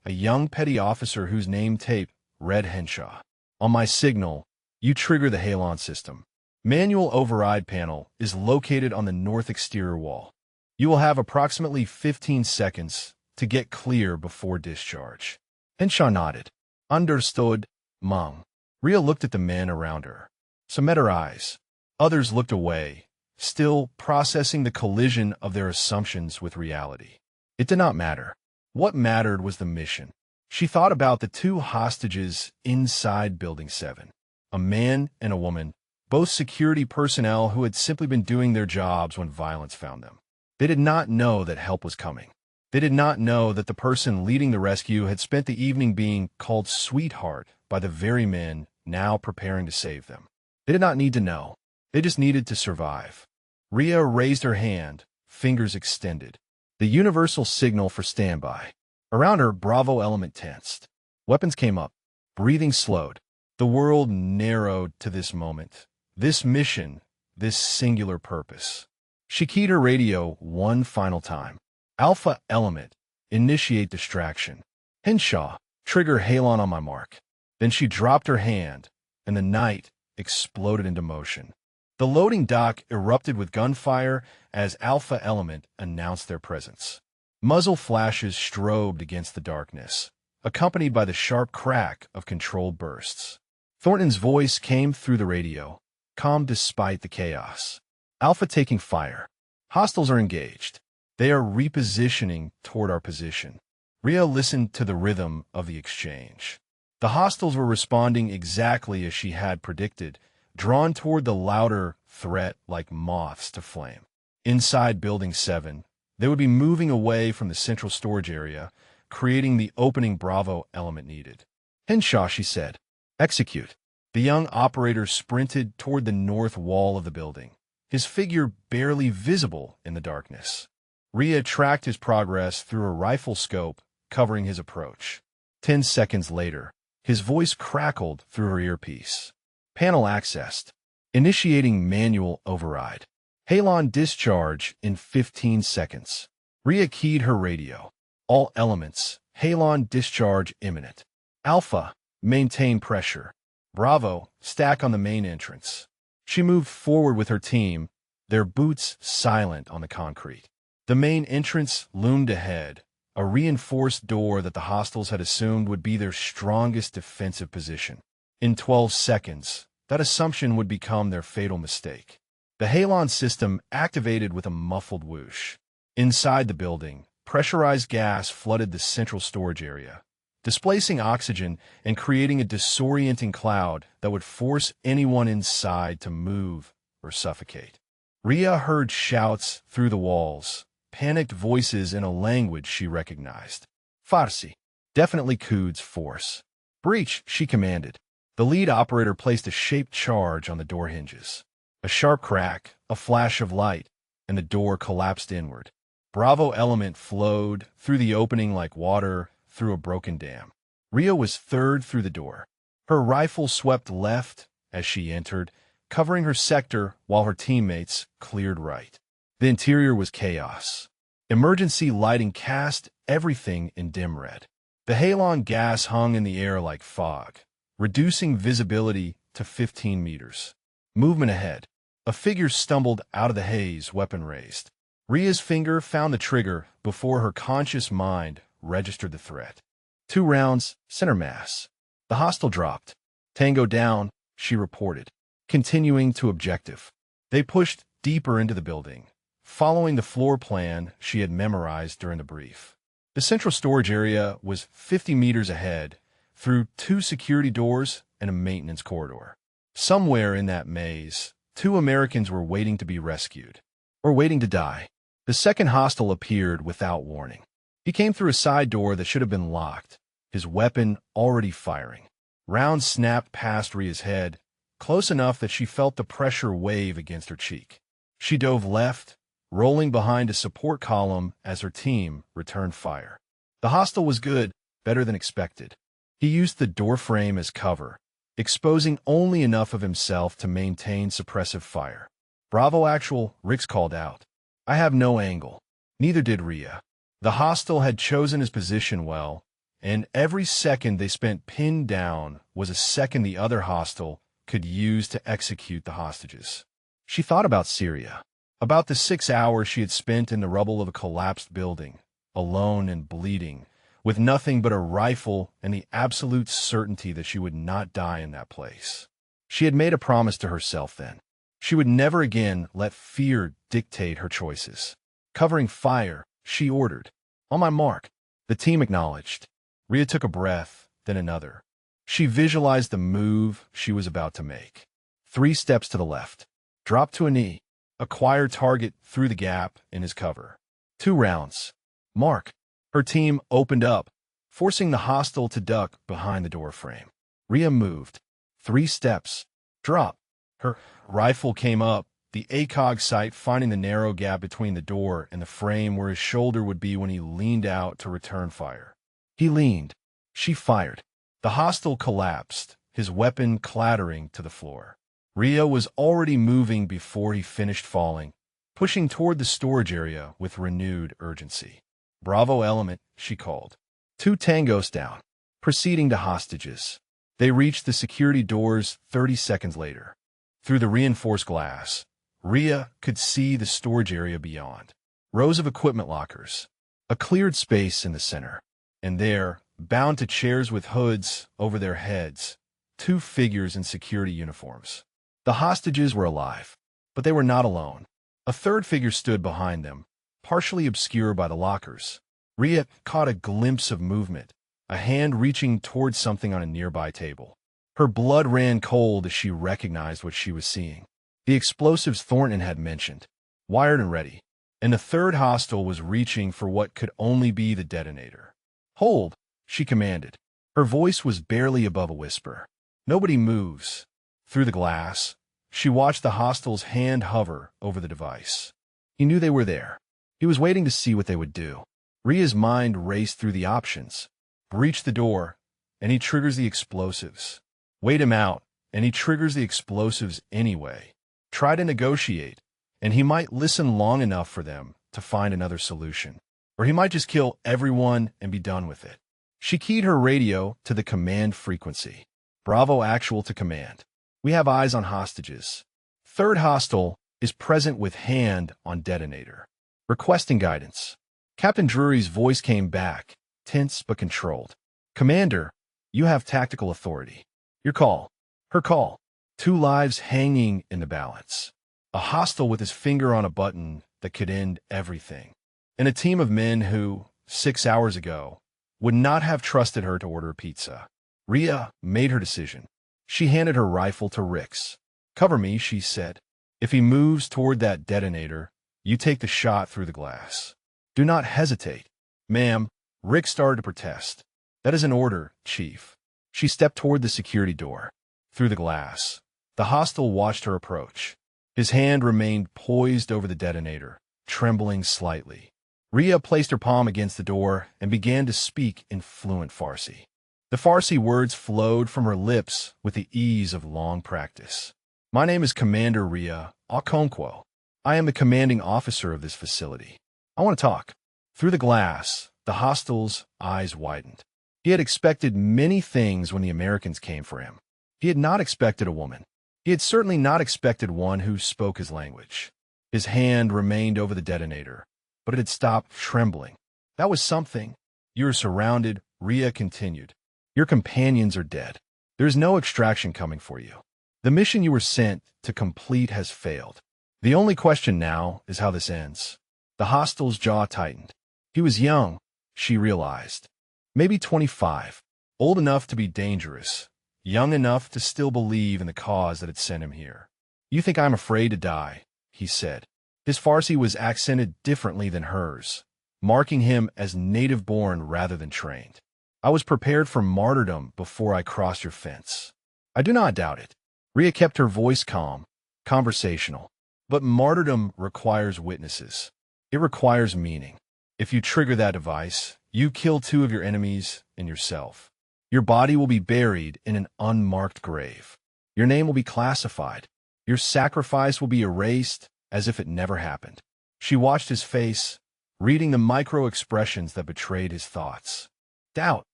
a young petty officer whose name tape read Henshaw. On my signal, you trigger the halon system. Manual override panel is located on the north exterior wall. You will have approximately 15 seconds to get clear before discharge. Henshaw nodded. Understood, Mom. Rhea looked at the men around her. Some met her eyes. Others looked away, still processing the collision of their assumptions with reality. It did not matter. What mattered was the mission. She thought about the two hostages inside Building 7, a man and a woman, both security personnel who had simply been doing their jobs when violence found them. They did not know that help was coming. They did not know that the person leading the rescue had spent the evening being called sweetheart by the very men now preparing to save them. They did not need to know. They just needed to survive. Rhea raised her hand, fingers extended. The universal signal for standby. Around her, Bravo element tensed. Weapons came up. Breathing slowed. The world narrowed to this moment. This mission. This singular purpose. She keyed her radio one final time. Alpha element. Initiate distraction. Henshaw. Trigger halon on my mark. Then she dropped her hand, and the night exploded into motion. The loading dock erupted with gunfire as Alpha Element announced their presence. Muzzle flashes strobed against the darkness, accompanied by the sharp crack of controlled bursts. Thornton's voice came through the radio, calm despite the chaos. Alpha taking fire. Hostiles are engaged. They are repositioning toward our position. Rhea listened to the rhythm of the exchange. The hostiles were responding exactly as she had predicted, drawn toward the louder threat like moths to flame. Inside Building 7, they would be moving away from the central storage area, creating the opening Bravo element needed. Henshaw, she said. Execute. The young operator sprinted toward the north wall of the building, his figure barely visible in the darkness. Rhea tracked his progress through a rifle scope, covering his approach. 10 seconds later, his voice crackled through her earpiece. Panel accessed. Initiating manual override. Halon discharge in 15 seconds. Rhea keyed her radio. All elements. Halon discharge imminent. Alpha. Maintain pressure. Bravo. Stack on the main entrance. She moved forward with her team, their boots silent on the concrete. The main entrance loomed ahead, a reinforced door that the hostiles had assumed would be their strongest defensive position. In 12 seconds, that assumption would become their fatal mistake. The halon system activated with a muffled whoosh. Inside the building, pressurized gas flooded the central storage area, displacing oxygen and creating a disorienting cloud that would force anyone inside to move or suffocate. Rhea heard shouts through the walls, panicked voices in a language she recognized. Farsi. Definitely Quds force. Breach, she commanded. The lead operator placed a shaped charge on the door hinges. A sharp crack, a flash of light, and the door collapsed inward. Bravo element flowed through the opening like water through a broken dam. Rhea was third through the door. Her rifle swept left as she entered, covering her sector while her teammates cleared right. The interior was chaos. Emergency lighting cast everything in dim red. The halon gas hung in the air like fog, reducing visibility to 15 meters. Movement ahead. A figure stumbled out of the haze, weapon raised. Rhea's finger found the trigger before her conscious mind registered the threat. 2 rounds, center mass. The hostile dropped. Tango down, she reported, continuing to objective. They pushed deeper into the building, following the floor plan she had memorized during the brief. The central storage area was 50 meters ahead, through 2 security doors and a maintenance corridor. Somewhere in that maze, 2 Americans were waiting to be rescued, or waiting to die. The second hostile appeared without warning. He came through a side door that should have been locked, his weapon already firing. Rounds snapped past Rhea's head, close enough that she felt the pressure wave against her cheek. She dove left, rolling behind a support column as her team returned fire. The hostile was good, better than expected. He used the doorframe as cover, exposing only enough of himself to maintain suppressive fire. "Bravo Actual," Rix called out. "I have no angle." Neither did Rhea. The hostile had chosen his position well, and every second they spent pinned down was a second the other hostile could use to execute the hostages. She thought about Syria, about the 6 hours she had spent in the rubble of a collapsed building, alone and bleeding, with nothing but a rifle and the absolute certainty that she would not die in that place. She had made a promise to herself then. She would never again let fear dictate her choices. Covering fire, she ordered. "On my mark." The team acknowledged. Rhea took a breath, then another. She visualized the move she was about to make. 3 steps to the left. Drop to a knee. Acquire target through the gap in his cover. 2 rounds. Mark. Her team opened up, forcing the hostile to duck behind the door frame. Rhea moved. 3 steps. Drop. Her rifle came up, the ACOG sight finding the narrow gap between the door and the frame where his shoulder would be when he leaned out to return fire. He leaned. She fired. The hostile collapsed, his weapon clattering to the floor. Rhea was already moving before he finished falling, pushing toward the storage area with renewed urgency. "Bravo Element," she called. 2 tangos down, proceeding to hostages. They reached the security doors 30 seconds later. Through the reinforced glass, Rhea could see the storage area beyond. Rows of equipment lockers, a cleared space in the center, and there, bound to chairs with hoods over their heads, 2 figures in security uniforms. The hostages were alive, but they were not alone. A 3rd figure stood behind them, partially obscured by the lockers. Rhea caught a glimpse of movement, a hand reaching towards something on a nearby table. Her blood ran cold as she recognized what she was seeing. The explosives Thornton had mentioned, wired and ready, and the 3rd hostile was reaching for what could only be the detonator. "Hold," she commanded. Her voice was barely above a whisper. Nobody moves. Through the glass, she watched the hostile's hand hover over the device. He knew they were there. He was waiting to see what they would do. Rhea's mind raced through the options. Breach the door, and he triggers the explosives. Wait him out, and he triggers the explosives anyway. Try to negotiate, and he might listen long enough for them to find another solution. Or he might just kill everyone and be done with it. She keyed her radio to the command frequency. "Bravo Actual to command. We have eyes on hostages. 3rd hostile is present with hand on detonator. Requesting guidance." Captain Drury's voice came back, tense but controlled. "Commander, you have tactical authority. Your call." Her call. 2 lives hanging in the balance. A hostile with his finger on a button that could end everything. And a team of men who, 6 hours ago, would not have trusted her to order pizza. Rhea made her decision. She handed her rifle to Rix. "Cover me," she said. "If he moves toward that detonator, you take the shot through the glass. Do not hesitate." "Ma'am," Rix started to protest. "That is an order, Chief." She stepped toward the security door. Through the glass, the hostile watched her approach. His hand remained poised over the detonator, trembling slightly. Rhea placed her palm against the door and began to speak in fluent Farsi. The Farsi words flowed from her lips with the ease of long practice. "My name is Commander Rhea Okonkwo. I am the commanding officer of this facility. I want to talk." Through the glass, the hostile's eyes widened. He had expected many things when the Americans came for him. He had not expected a woman. He had certainly not expected one who spoke his language. His hand remained over the detonator, but it had stopped trembling. "That was something." "You are surrounded," Rhea continued. "Your companions are dead. There is no extraction coming for you. The mission you were sent to complete has failed. The only question now is how this ends." The hostile's jaw tightened. He was young, she realized. Maybe 25, old enough to be dangerous, young enough to still believe in the cause that had sent him here. "You think I'm afraid to die," he said. His Farsi was accented differently than hers, marking him as native-born rather than trained. "I was prepared for martyrdom before I crossed your fence." "I do not doubt it." Rhea kept her voice calm, conversational. "But martyrdom requires witnesses. It requires meaning. If you trigger that device, you kill 2 of your enemies and yourself. Your body will be buried in an unmarked grave. Your name will be classified. Your sacrifice will be erased as if it never happened. She watched his face, reading the micro-expressions that betrayed his thoughts. Doubt,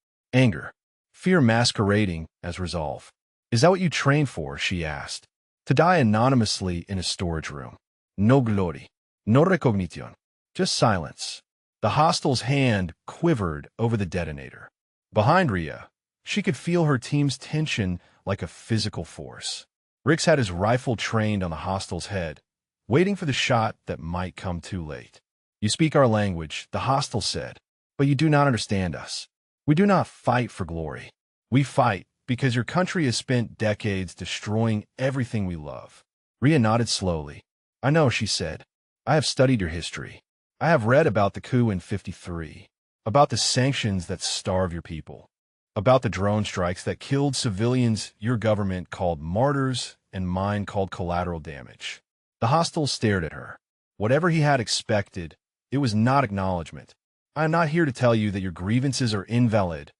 anger, fear masquerading as resolve. Is that what you trained for? She asked. To die anonymously in a storage room. No glory, no recognition, just silence. The hostile's hand quivered over the detonator. Behind Rhea, she could feel her team's tension like a physical force. Rix had his rifle trained on the hostile's head, waiting for the shot that might come too late. You speak our language, the hostile said, but you do not understand us. We do not fight for glory. We fight because your country has spent decades destroying everything we love. Rhea nodded slowly. I know, she said. I have studied your history. I have read about the coup in '53, about the sanctions that starve your people, about the drone strikes that killed civilians your government called martyrs and mine called collateral damage. The hostile stared at her. Whatever he had expected, it was not acknowledgement. I am not here to tell you that your grievances are invalid,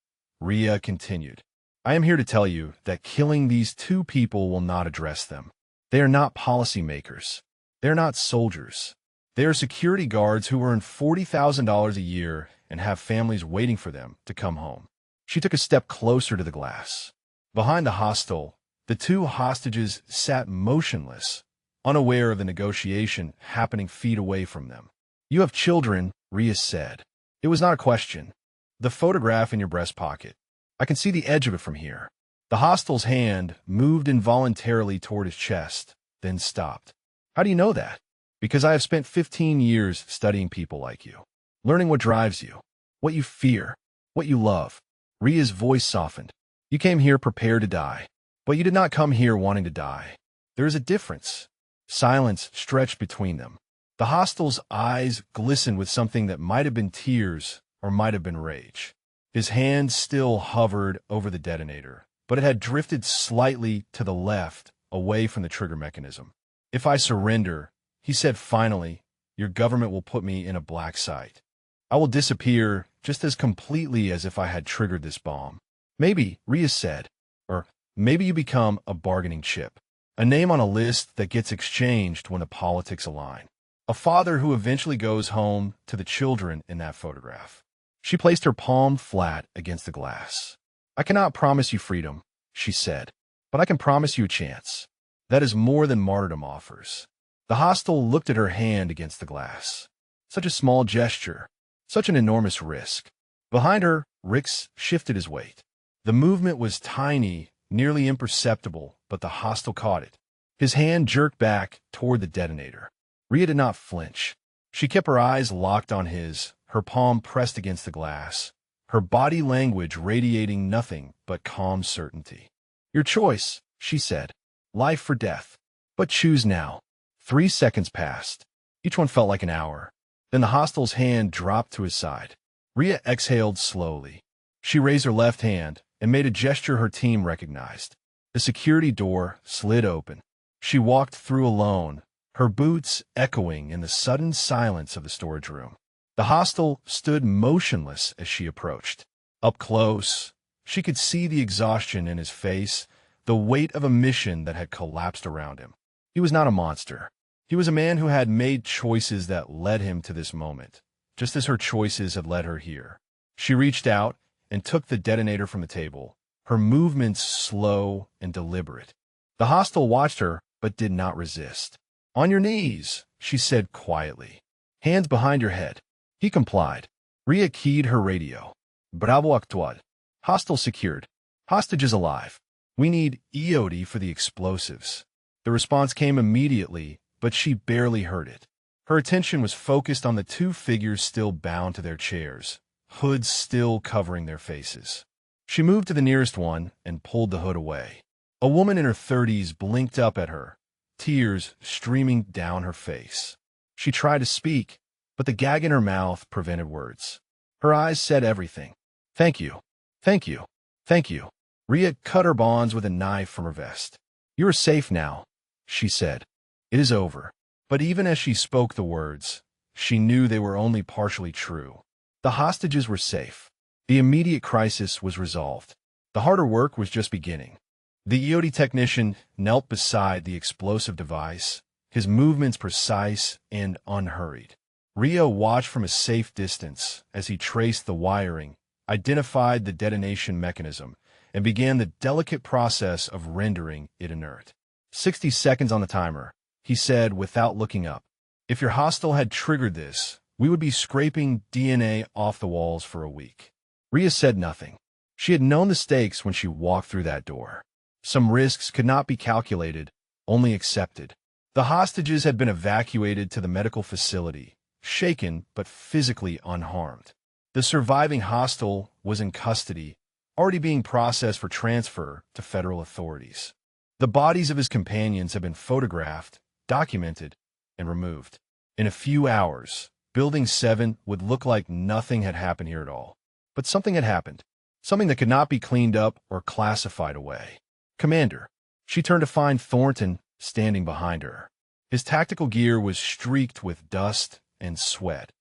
Rhea continued. I am here to tell you that killing these two people will not address them. They are not policymakers. They are not soldiers. They are security guards who earn $40,000 a year and have families waiting for them to come home. She took a step closer to the glass. Behind the hostile, the two hostages sat motionless, unaware of the negotiation happening feet away from them. You have children, Rhea said. It was not a question. The photograph in your breast pocket. I can see the edge of it from here. The hostile's hand moved involuntarily toward his chest, then stopped. How do you know that? Because I have spent 15 years studying people like you, learning what drives you, what you fear, what you love. Rhea's voice softened. You came here prepared to die, but you did not come here wanting to die. There is a difference. Silence stretched between them. The hostile's eyes glistened with something that might have been tears or might have been rage. His hand still hovered over the detonator, but it had drifted slightly to the left, away from the trigger mechanism. If I surrender, he said finally, your government will put me in a black site. I will disappear just as completely as if I had triggered this bomb. Maybe, Rhea said, or maybe you become a bargaining chip, a name on a list that gets exchanged when the politics align. A father who eventually goes home to the children in that photograph. She placed her palm flat against the glass. I cannot promise you freedom, she said, but I can promise you a chance. That is more than martyrdom offers. The hostile looked at her hand against the glass. Such a small gesture, such an enormous risk. Behind her, Rix shifted his weight. The movement was tiny, nearly imperceptible, but the hostile caught it. His hand jerked back toward the detonator. Rhea did not flinch. She kept her eyes locked on his, her palm pressed against the glass, her body language radiating nothing but calm certainty. Your choice, she said. Life for death. But choose now. 3 seconds passed. Each one felt like an hour. Then the hostile's hand dropped to his side. Rhea exhaled slowly. She raised her left hand and made a gesture her team recognized. The security door slid open. She walked through alone, her boots echoing in the sudden silence of the storage room. The hostile stood motionless as she approached. Up close, she could see the exhaustion in his face, the weight of a mission that had collapsed around him. He was not a monster. He was a man who had made choices that led him to this moment, just as her choices had led her here. She reached out and took the detonator from the table, her movements slow and deliberate. The hostile watched her, but did not resist. On your knees, she said quietly. Hands behind your head. He complied. Rhea keyed her radio. Bravo actual. Hostile secured. Hostages alive. We need EOD for the explosives. The response came immediately, but she barely heard it. Her attention was focused on the two figures still bound to their chairs, hoods still covering their faces. She moved to the nearest one and pulled the hood away. A woman in her 30s blinked up at her, tears streaming down her face. She tried to speak, but the gag in her mouth prevented words. Her eyes said everything. Thank you. Thank you. Thank you. Rhea cut her bonds with a knife from her vest. You are safe now, she said. It is over. But even as she spoke the words, she knew they were only partially true. The hostages were safe. The immediate crisis was resolved. The harder work was just beginning. The EOD technician knelt beside the explosive device, his movements precise and unhurried. Rio watched from a safe distance as he traced the wiring, identified the detonation mechanism, and began the delicate process of rendering it inert. 60 seconds on the timer, he said without looking up. If your hostile had triggered this, we would be scraping DNA off the walls for a week. Ria said nothing. She had known the stakes when she walked through that door. Some risks could not be calculated, only accepted. The hostages had been evacuated to the medical facility, shaken but physically unharmed. The surviving hostile was in custody, already being processed for transfer to federal authorities. The bodies of his companions had been photographed, documented, and removed. In a few hours, Building 7 would look like nothing had happened here at all. But something had happened. Something that could not be cleaned up or classified away. Commander. She turned to find Thornton standing behind her. His tactical gear was streaked with dust and sweat,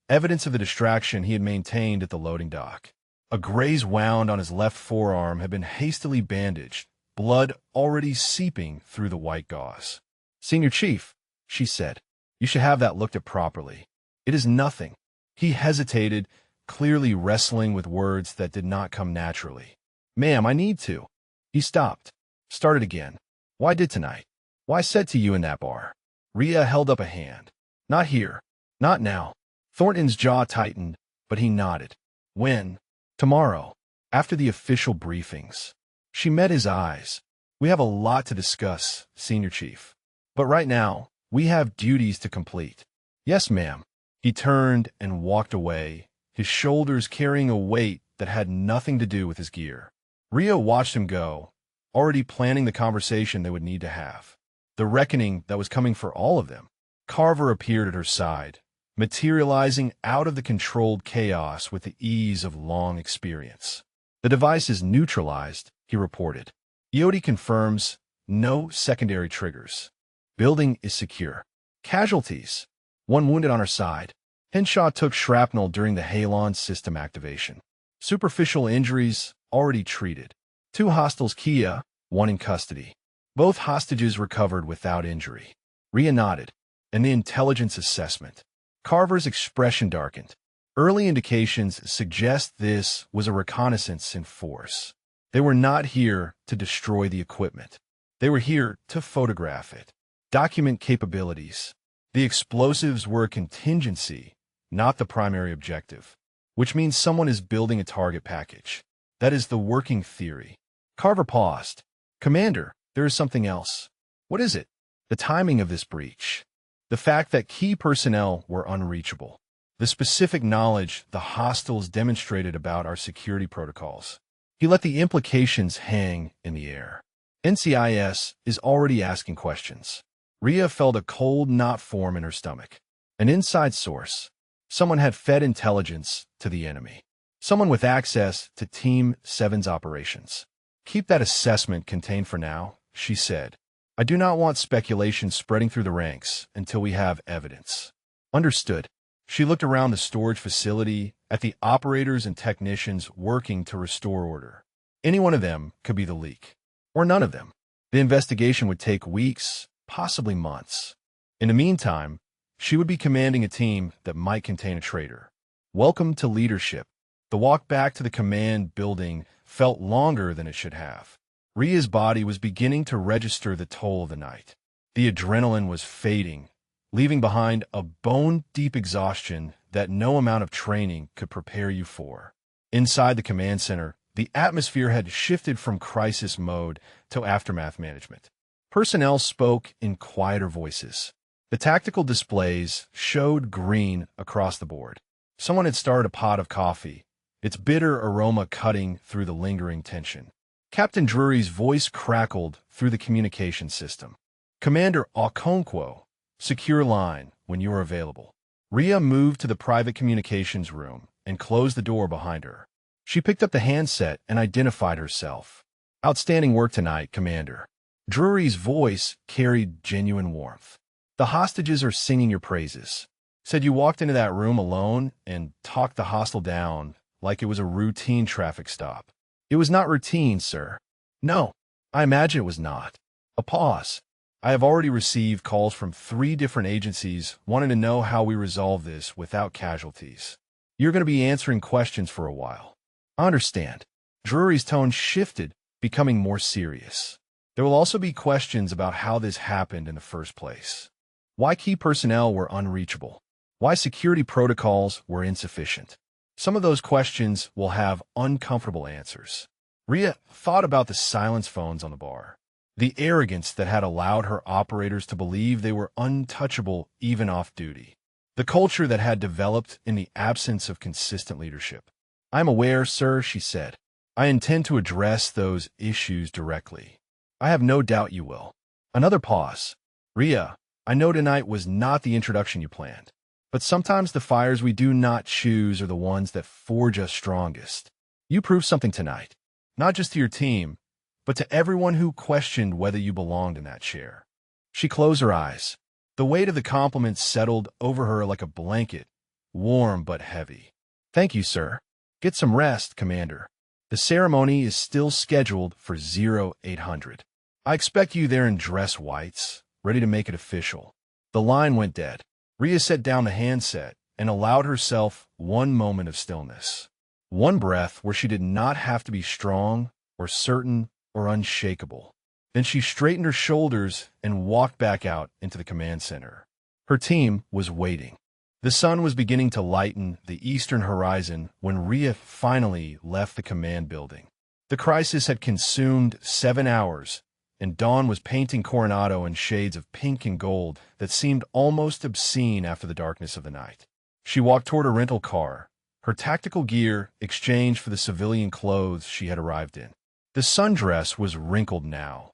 evidence of the distraction he had maintained at the loading dock. A graze wound on his left forearm had been hastily bandaged, blood already seeping through the white gauze. Senior Chief, she said, you should have that looked at properly. It is nothing. He hesitated, clearly wrestling with words that did not come naturally. Ma'am, I need to. He stopped, started again. Why did tonight? Why said to you in that bar? Ria held up a hand. Not here. Not now. Thornton's jaw tightened, but he nodded. When? Tomorrow, after the official briefings. She met his eyes. We have a lot to discuss, Senior Chief. But right now, we have duties to complete. Yes, ma'am. He turned and walked away, his shoulders carrying a weight that had nothing to do with his gear. Rio watched him go, already planning the conversation they would need to have. The reckoning that was coming for all of them. Carver appeared at her side, materializing out of the controlled chaos with the ease of long experience. The device is neutralized, he reported. EOD confirms no secondary triggers. Building is secure. Casualties. One wounded on her side. Henshaw took shrapnel during the Halon system activation. Superficial injuries already treated. 2 hostiles Kia, 1 in custody. Both hostages recovered without injury. Ria nodded. And the intelligence assessment. Carver's expression darkened. Early indications suggest this was a reconnaissance in force. They were not here to destroy the equipment. They were here to photograph it. Document capabilities. The explosives were a contingency, not the primary objective, which means someone is building a target package. That is the working theory. Carver paused. Commander, there is something else. What is it? The timing of this breach. The fact that key personnel were unreachable. The specific knowledge the hostiles demonstrated about our security protocols. He let the implications hang in the air. NCIS is already asking questions. Ria felt a cold knot form in her stomach. An inside source. Someone had fed intelligence to the enemy. Someone with access to Team 7's operations. Keep that assessment contained for now, she said. I do not want speculation spreading through the ranks until we have evidence. Understood. She looked around the storage facility at the operators and technicians working to restore order. Any one of them could be the leak. Or none of them. The investigation would take weeks, possibly months. In the meantime, she would be commanding a team that might contain a traitor. Welcome to leadership. The walk back to the command building felt longer than it should have. Ria's body was beginning to register the toll of the night. The adrenaline was fading, leaving behind a bone-deep exhaustion that no amount of training could prepare you for. Inside the command center, the atmosphere had shifted from crisis mode to aftermath management. Personnel spoke in quieter voices. The tactical displays showed green across the board. Someone had started a pot of coffee, its bitter aroma cutting through the lingering tension. Captain Drury's voice crackled through the communication system. Commander Okonkwo, secure line when you are available. Ria moved to the private communications room and closed the door behind her. She picked up the handset and identified herself. Outstanding work tonight, Commander. Drury's voice carried genuine warmth. The hostages are singing your praises. Said you walked into that room alone and talked the hostile down like it was a routine traffic stop. It was not routine, sir. No, I imagine it was not. A pause. I have already received calls from 3 different agencies wanting to know how we resolve this without casualties. You're going to be answering questions for a while. I understand. Drury's tone shifted, becoming more serious. There will also be questions about how this happened in the first place. Why key personnel were unreachable. Why security protocols were insufficient. Some of those questions will have uncomfortable answers. Rhea thought about the silence phones on the bar. The arrogance that had allowed her operators to believe they were untouchable even off-duty. The culture that had developed in the absence of consistent leadership. I'm aware, sir, she said. I intend to address those issues directly. I have no doubt you will. Another pause. Rhea, I know tonight was not the introduction you planned, but sometimes the fires we do not choose are the ones that forge us strongest. You proved something tonight, not just to your team, but to everyone who questioned whether you belonged in that chair. She closed her eyes. The weight of the compliment settled over her like a blanket, warm but heavy. Thank you, sir. Get some rest, Commander. The ceremony is still scheduled for 0800. I expect you there in dress whites, ready to make it official. The line went dead. Rhea set down the handset and allowed herself one moment of stillness. One breath where she did not have to be strong or certain or unshakable. Then she straightened her shoulders and walked back out into the command center. Her team was waiting. The sun was beginning to lighten the eastern horizon when Rhea finally left the command building. The crisis had consumed 7 hours, and dawn was painting Coronado in shades of pink and gold that seemed almost obscene after the darkness of the night. She walked toward her rental car, her tactical gear exchanged for the civilian clothes she had arrived in. The sundress was wrinkled now,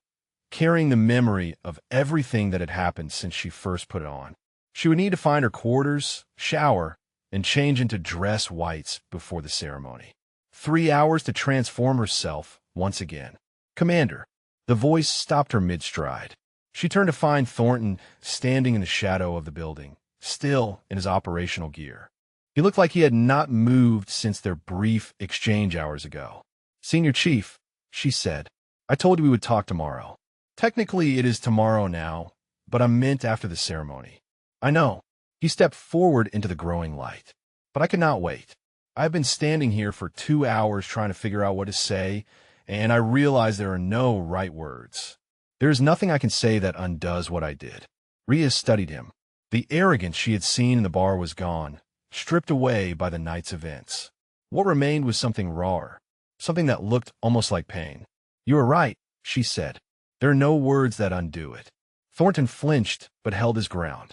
carrying the memory of everything that had happened since she first put it on. She would need to find her quarters, shower, and change into dress whites before the ceremony. 3 hours to transform herself once again. Commander. The voice stopped her mid-stride. She turned to find Thornton standing in the shadow of the building, still in his operational gear. He looked like he had not moved since their brief exchange hours ago. Senior Chief, she said, I told you we would talk tomorrow. Technically, it is tomorrow now, but I meant after the ceremony. I know. He stepped forward into the growing light. But I could not wait. I've been standing here for 2 hours trying to figure out what to say, and I realize there are no right words. There is nothing I can say that undoes what I did. Rhea studied him. The arrogance she had seen in the bar was gone, stripped away by the night's events. What remained was something rawer, something that looked almost like pain. You are right, she said. There are no words that undo it. Thornton flinched, but held his ground.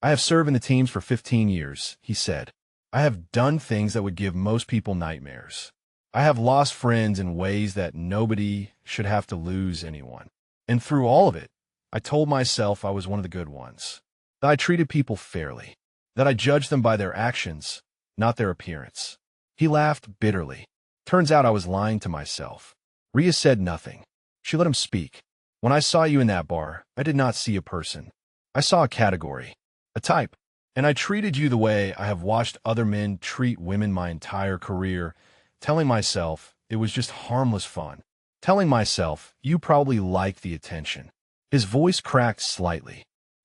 I have served in the teams for 15 years, he said. I have done things that would give most people nightmares. I have lost friends in ways that nobody should have to lose anyone. And through all of it, I told myself I was one of the good ones. That I treated people fairly. That I judged them by their actions, not their appearance. He laughed bitterly. Turns out I was lying to myself. Rhea said nothing. She let him speak. When I saw you in that bar, I did not see a person. I saw a category, a type. And I treated you the way I have watched other men treat women my entire career, telling myself it was just harmless fun. Telling myself you probably like the attention. His voice cracked slightly.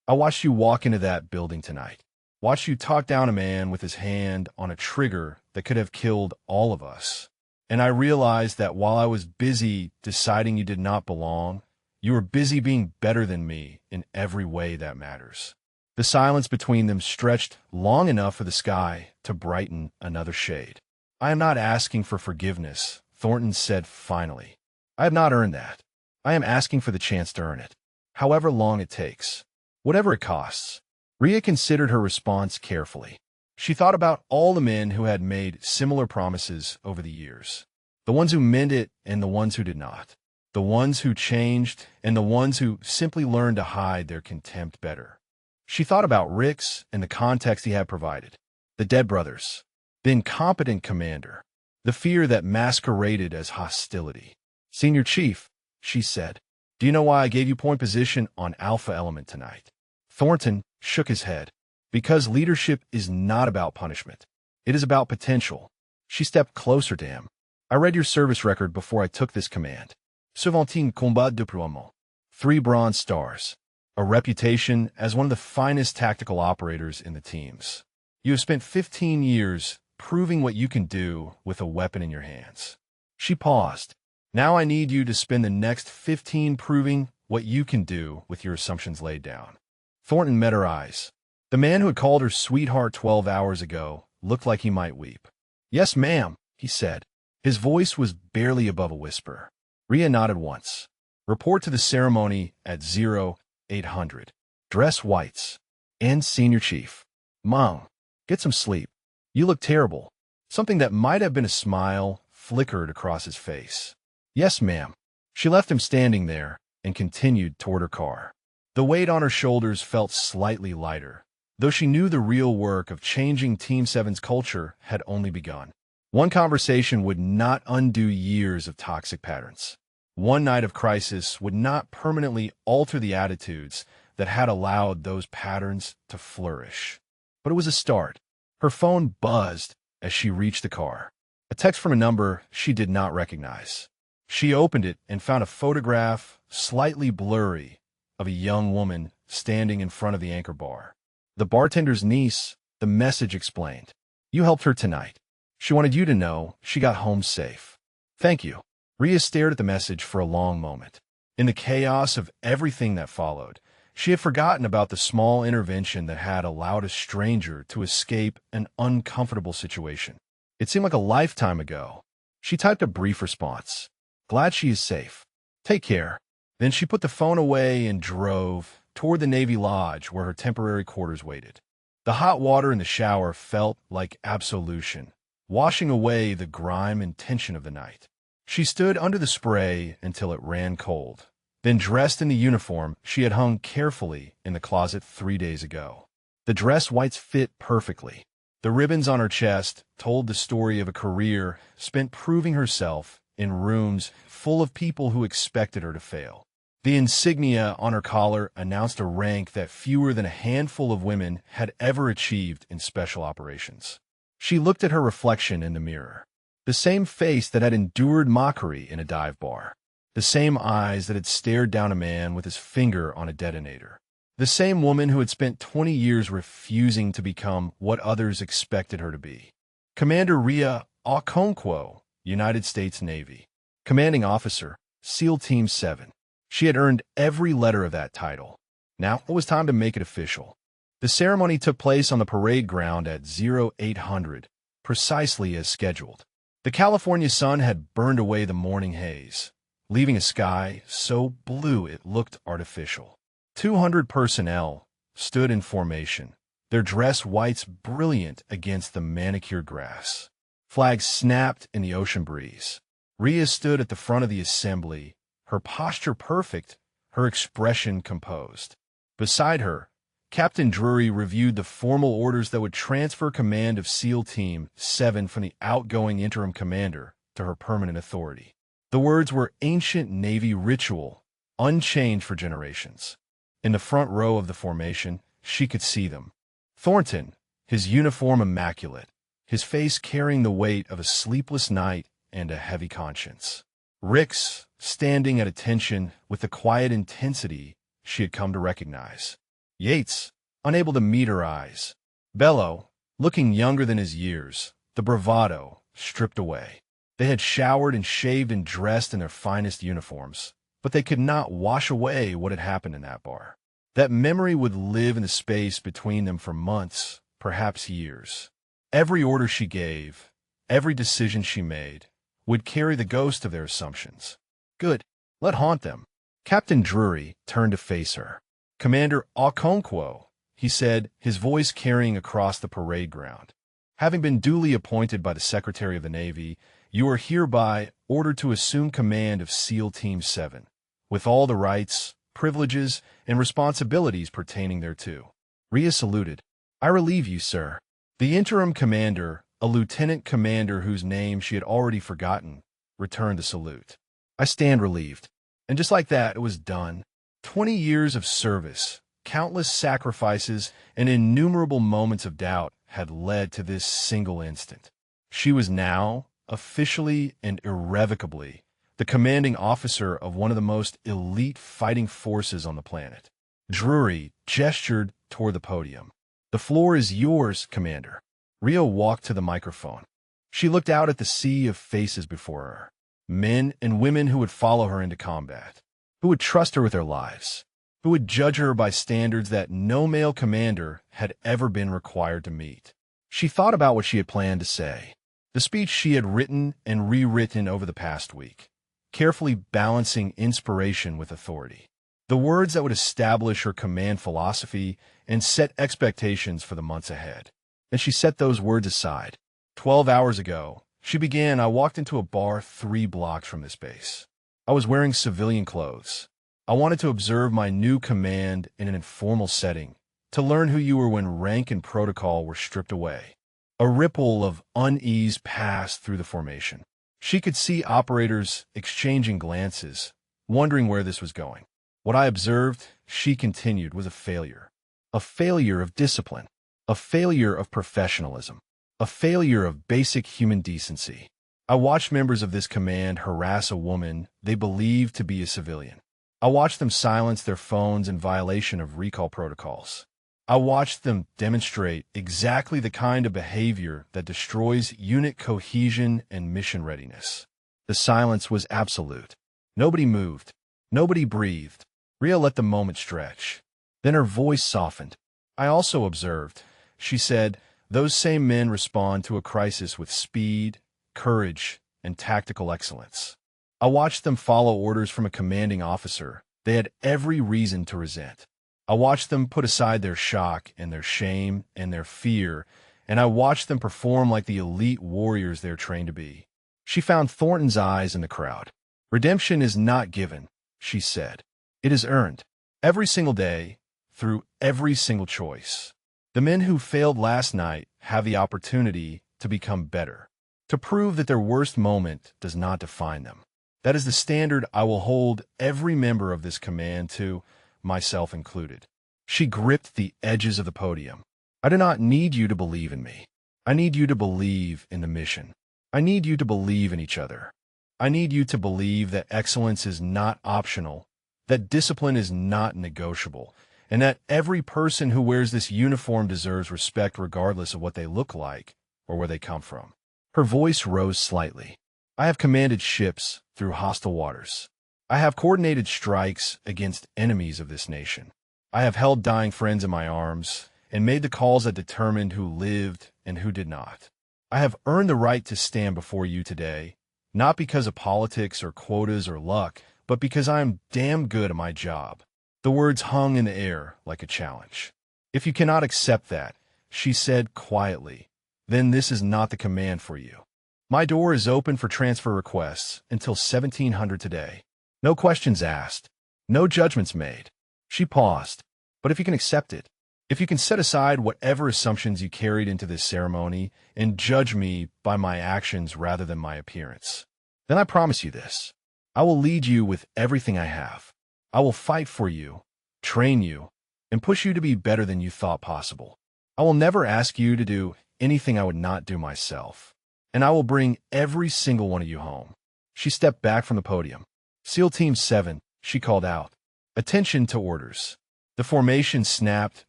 I watched you walk into that building tonight. Watched you talk down a man with his hand on a trigger that could have killed all of us. And I realized that while I was busy deciding you did not belong, you were busy being better than me in every way that matters. The silence between them stretched long enough for the sky to brighten another shade. I am not asking for forgiveness, Thornton said finally. I have not earned that. I am asking for the chance to earn it, however long it takes, whatever it costs. Rhea considered her response carefully. She thought about all the men who had made similar promises over the years. The ones who meant it and the ones who did not. The ones who changed and the ones who simply learned to hide their contempt better. She thought about Rick's and the context he had provided. The dead brothers. The incompetent commander. The fear that masqueraded as hostility. Senior Chief, she said, do you know why I gave you point position on Alpha Element tonight? Thornton shook his head. Because leadership is not about punishment. It is about potential. She stepped closer to him. I read your service record before I took this command. 17 combats de déploiement. 3 Bronze Stars. A reputation as one of the finest tactical operators in the teams. You have spent 15 years proving what you can do with a weapon in your hands. She paused. Now I need you to spend the next 15 proving what you can do with your assumptions laid down. Thornton met her eyes. The man who had called her sweetheart 12 hours ago looked like he might weep. Yes, ma'am, he said. His voice was barely above a whisper. Rhea nodded once. Report to the ceremony at 0800. Dress whites. And Senior Chief. Mom, get some sleep. You look terrible. Something that might have been a smile flickered across his face. Yes, ma'am. She left him standing there and continued toward her car. The weight on her shoulders felt slightly lighter, though she knew the real work of changing Team 7's culture had only begun. One conversation would not undo years of toxic patterns. One night of crisis would not permanently alter the attitudes that had allowed those patterns to flourish. But it was a start. Her phone buzzed as she reached the car. A text from a number she did not recognize. She opened it and found a photograph, slightly blurry, of a young woman standing in front of the Anchor bar. The bartender's niece, the message explained. You helped her tonight. She wanted you to know she got home safe. Thank you. Rhea stared at the message for a long moment. In the chaos of everything that followed, she had forgotten about the small intervention that had allowed a stranger to escape an uncomfortable situation. It seemed like a lifetime ago. She typed a brief response. Glad she is safe. Take care. Then she put the phone away and drove toward the Navy Lodge where her temporary quarters waited. The hot water in the shower felt like absolution, washing away the grime and tension of the night. She stood under the spray until it ran cold, then dressed in the uniform she had hung carefully in the closet 3 days ago. The dress whites fit perfectly. The ribbons on her chest told the story of a career spent proving herself in rooms full of people who expected her to fail. The insignia on her collar announced a rank that fewer than a handful of women had ever achieved in special operations. She looked at her reflection in the mirror. The same face that had endured mockery in a dive bar. The same eyes that had stared down a man with his finger on a detonator. The same woman who had spent 20 years refusing to become what others expected her to be. Commander Rhea Okonkwo, United States Navy. Commanding Officer, SEAL Team 7. She had earned every letter of that title. Now it was time to make it official. The ceremony took place on the parade ground at 0800, precisely as scheduled. The California sun had burned away the morning haze, leaving a sky so blue it looked artificial. 200 personnel stood in formation, their dress whites brilliant against the manicured grass. Flags snapped in the ocean breeze. Rhea stood at the front of the assembly, her posture perfect, her expression composed. Beside her, Captain Drury reviewed the formal orders that would transfer command of SEAL Team 7 from the outgoing interim commander to her permanent authority. The words were ancient Navy ritual, unchanged for generations. In the front row of the formation, she could see them. Thornton, his uniform immaculate, his face carrying the weight of a sleepless night and a heavy conscience. Rix, standing at attention with the quiet intensity she had come to recognize. Yates, unable to meet her eyes. Bello, looking younger than his years, the bravado stripped away. They had showered and shaved and dressed in their finest uniforms, but they could not wash away what had happened in that bar. That memory would live in the space between them for months, perhaps years. Every order she gave, every decision she made, would carry the ghost of their assumptions. Good. Let haunt them. Captain Drury turned to face her. Commander Okonkwo, he said, his voice carrying across the parade ground. Having been duly appointed by the Secretary of the Navy, you are hereby ordered to assume command of SEAL Team 7, with all the rights, privileges, and responsibilities pertaining thereto. Rhea saluted. I relieve you, sir. The interim commander, a lieutenant commander whose name she had already forgotten, returned the salute. I stand relieved. And just like that, it was done. 20 years of service, countless sacrifices, and innumerable moments of doubt had led to this single instant. She was now officially and irrevocably, the commanding officer of one of the most elite fighting forces on the planet. Drury gestured toward the podium. "The floor is yours, Commander." Rio walked to the microphone. She looked out at the sea of faces before her, men and women who would follow her into combat, who would trust her with their lives, who would judge her by standards that no male commander had ever been required to meet. She thought about what she had planned to say, the speech she had written and rewritten over the past week, carefully balancing inspiration with authority. The words that would establish her command philosophy and set expectations for the months ahead. And she set those words aside. 12 hours ago, I walked into a bar 3 blocks from this base. I was wearing civilian clothes. I wanted to observe my new command in an informal setting, to learn who you were when rank and protocol were stripped away. A ripple of unease passed through the formation. She could see operators exchanging glances, wondering where this was going. What I observed, she continued, was a failure. A failure of discipline. A failure of professionalism. A failure of basic human decency. I watched members of this command harass a woman they believed to be a civilian. I watched them silence their phones in violation of recall protocols. I watched them demonstrate exactly the kind of behavior that destroys unit cohesion and mission readiness. The silence was absolute. Nobody moved. Nobody breathed. Rhea let the moment stretch. Then her voice softened. "I also observed," she said, "those same men respond to a crisis with speed, courage, and tactical excellence. I watched them follow orders from a commanding officer they had every reason to resent. I watched them put aside their shock and their shame and their fear, and I watched them perform like the elite warriors they're trained to be." She found Thornton's eyes in the crowd. "Redemption is not given," she said. "It is earned. Every single day, through every single choice. The men who failed last night have the opportunity to become better, to prove that their worst moment does not define them. That is the standard I will hold every member of this command to, myself included." She gripped the edges of the podium. "I do not need you to believe in me. I need you to believe in the mission. I need you to believe in each other. I need you to believe that excellence is not optional, that discipline is not negotiable, and that every person who wears this uniform deserves respect regardless of what they look like or where they come from." Her voice rose slightly. "I have commanded ships through hostile waters. I have coordinated strikes against enemies of this nation. I have held dying friends in my arms and made the calls that determined who lived and who did not. I have earned the right to stand before you today, not because of politics or quotas or luck, but because I am damn good at my job." The words hung in the air like a challenge. "If you cannot accept that," she said quietly, "then this is not the command for you. My door is open for transfer requests until 1700 today. No questions asked. No judgments made." She paused. "But if you can accept it, if you can set aside whatever assumptions you carried into this ceremony and judge me by my actions rather than my appearance, then I promise you this. I will lead you with everything I have. I will fight for you, train you, and push you to be better than you thought possible. I will never ask you to do anything I would not do myself. And I will bring every single one of you home." She stepped back from the podium. "SEAL Team 7, she called out. "Attention to orders." The formation snapped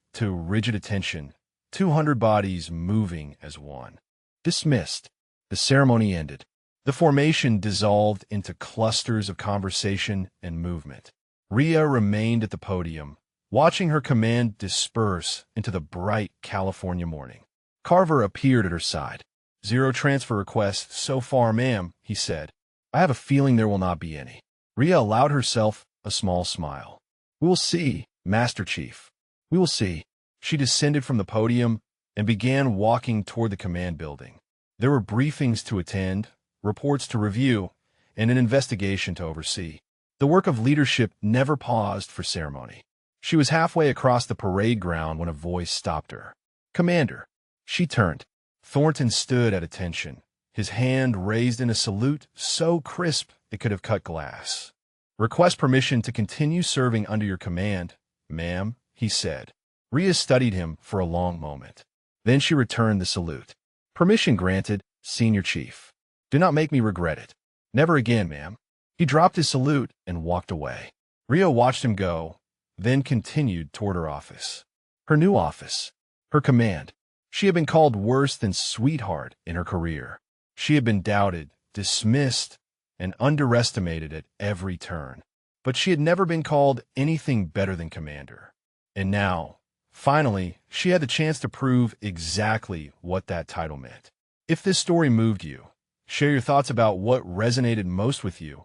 to rigid attention, 200 bodies moving as one. Dismissed. The ceremony ended. The formation dissolved into clusters of conversation and movement. Rhea remained at the podium, watching her command disperse into the bright California morning. Carver appeared at her side. "0 transfer requests so far, ma'am," he said. "I have a feeling there will not be any." Rhea allowed herself a small smile. "We will see, Master Chief. We will see." She descended from the podium and began walking toward the command building. There were briefings to attend, reports to review, and an investigation to oversee. The work of leadership never paused for ceremony. She was halfway across the parade ground when a voice stopped her. "Commander." She turned. Thornton stood at attention, his hand raised in a salute so crisp it could have cut glass. "Request permission to continue serving under your command, ma'am," he said. Rhea studied him for a long moment. Then she returned the salute. "Permission granted, Senior Chief." Do not make me regret it. Never again, ma'am. He dropped his salute and walked away. Rio watched him go, then continued toward her office. Her new office. Her command. She had been called worse than sweetheart in her career. She had been doubted, dismissed, and underestimated at every turn. But she had never been called anything better than commander. And now, finally, she had the chance to prove exactly what that title meant. If this story moved you, share your thoughts about what resonated most with you,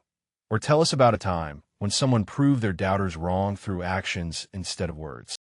or tell us about a time when someone proved their doubters wrong through actions instead of words.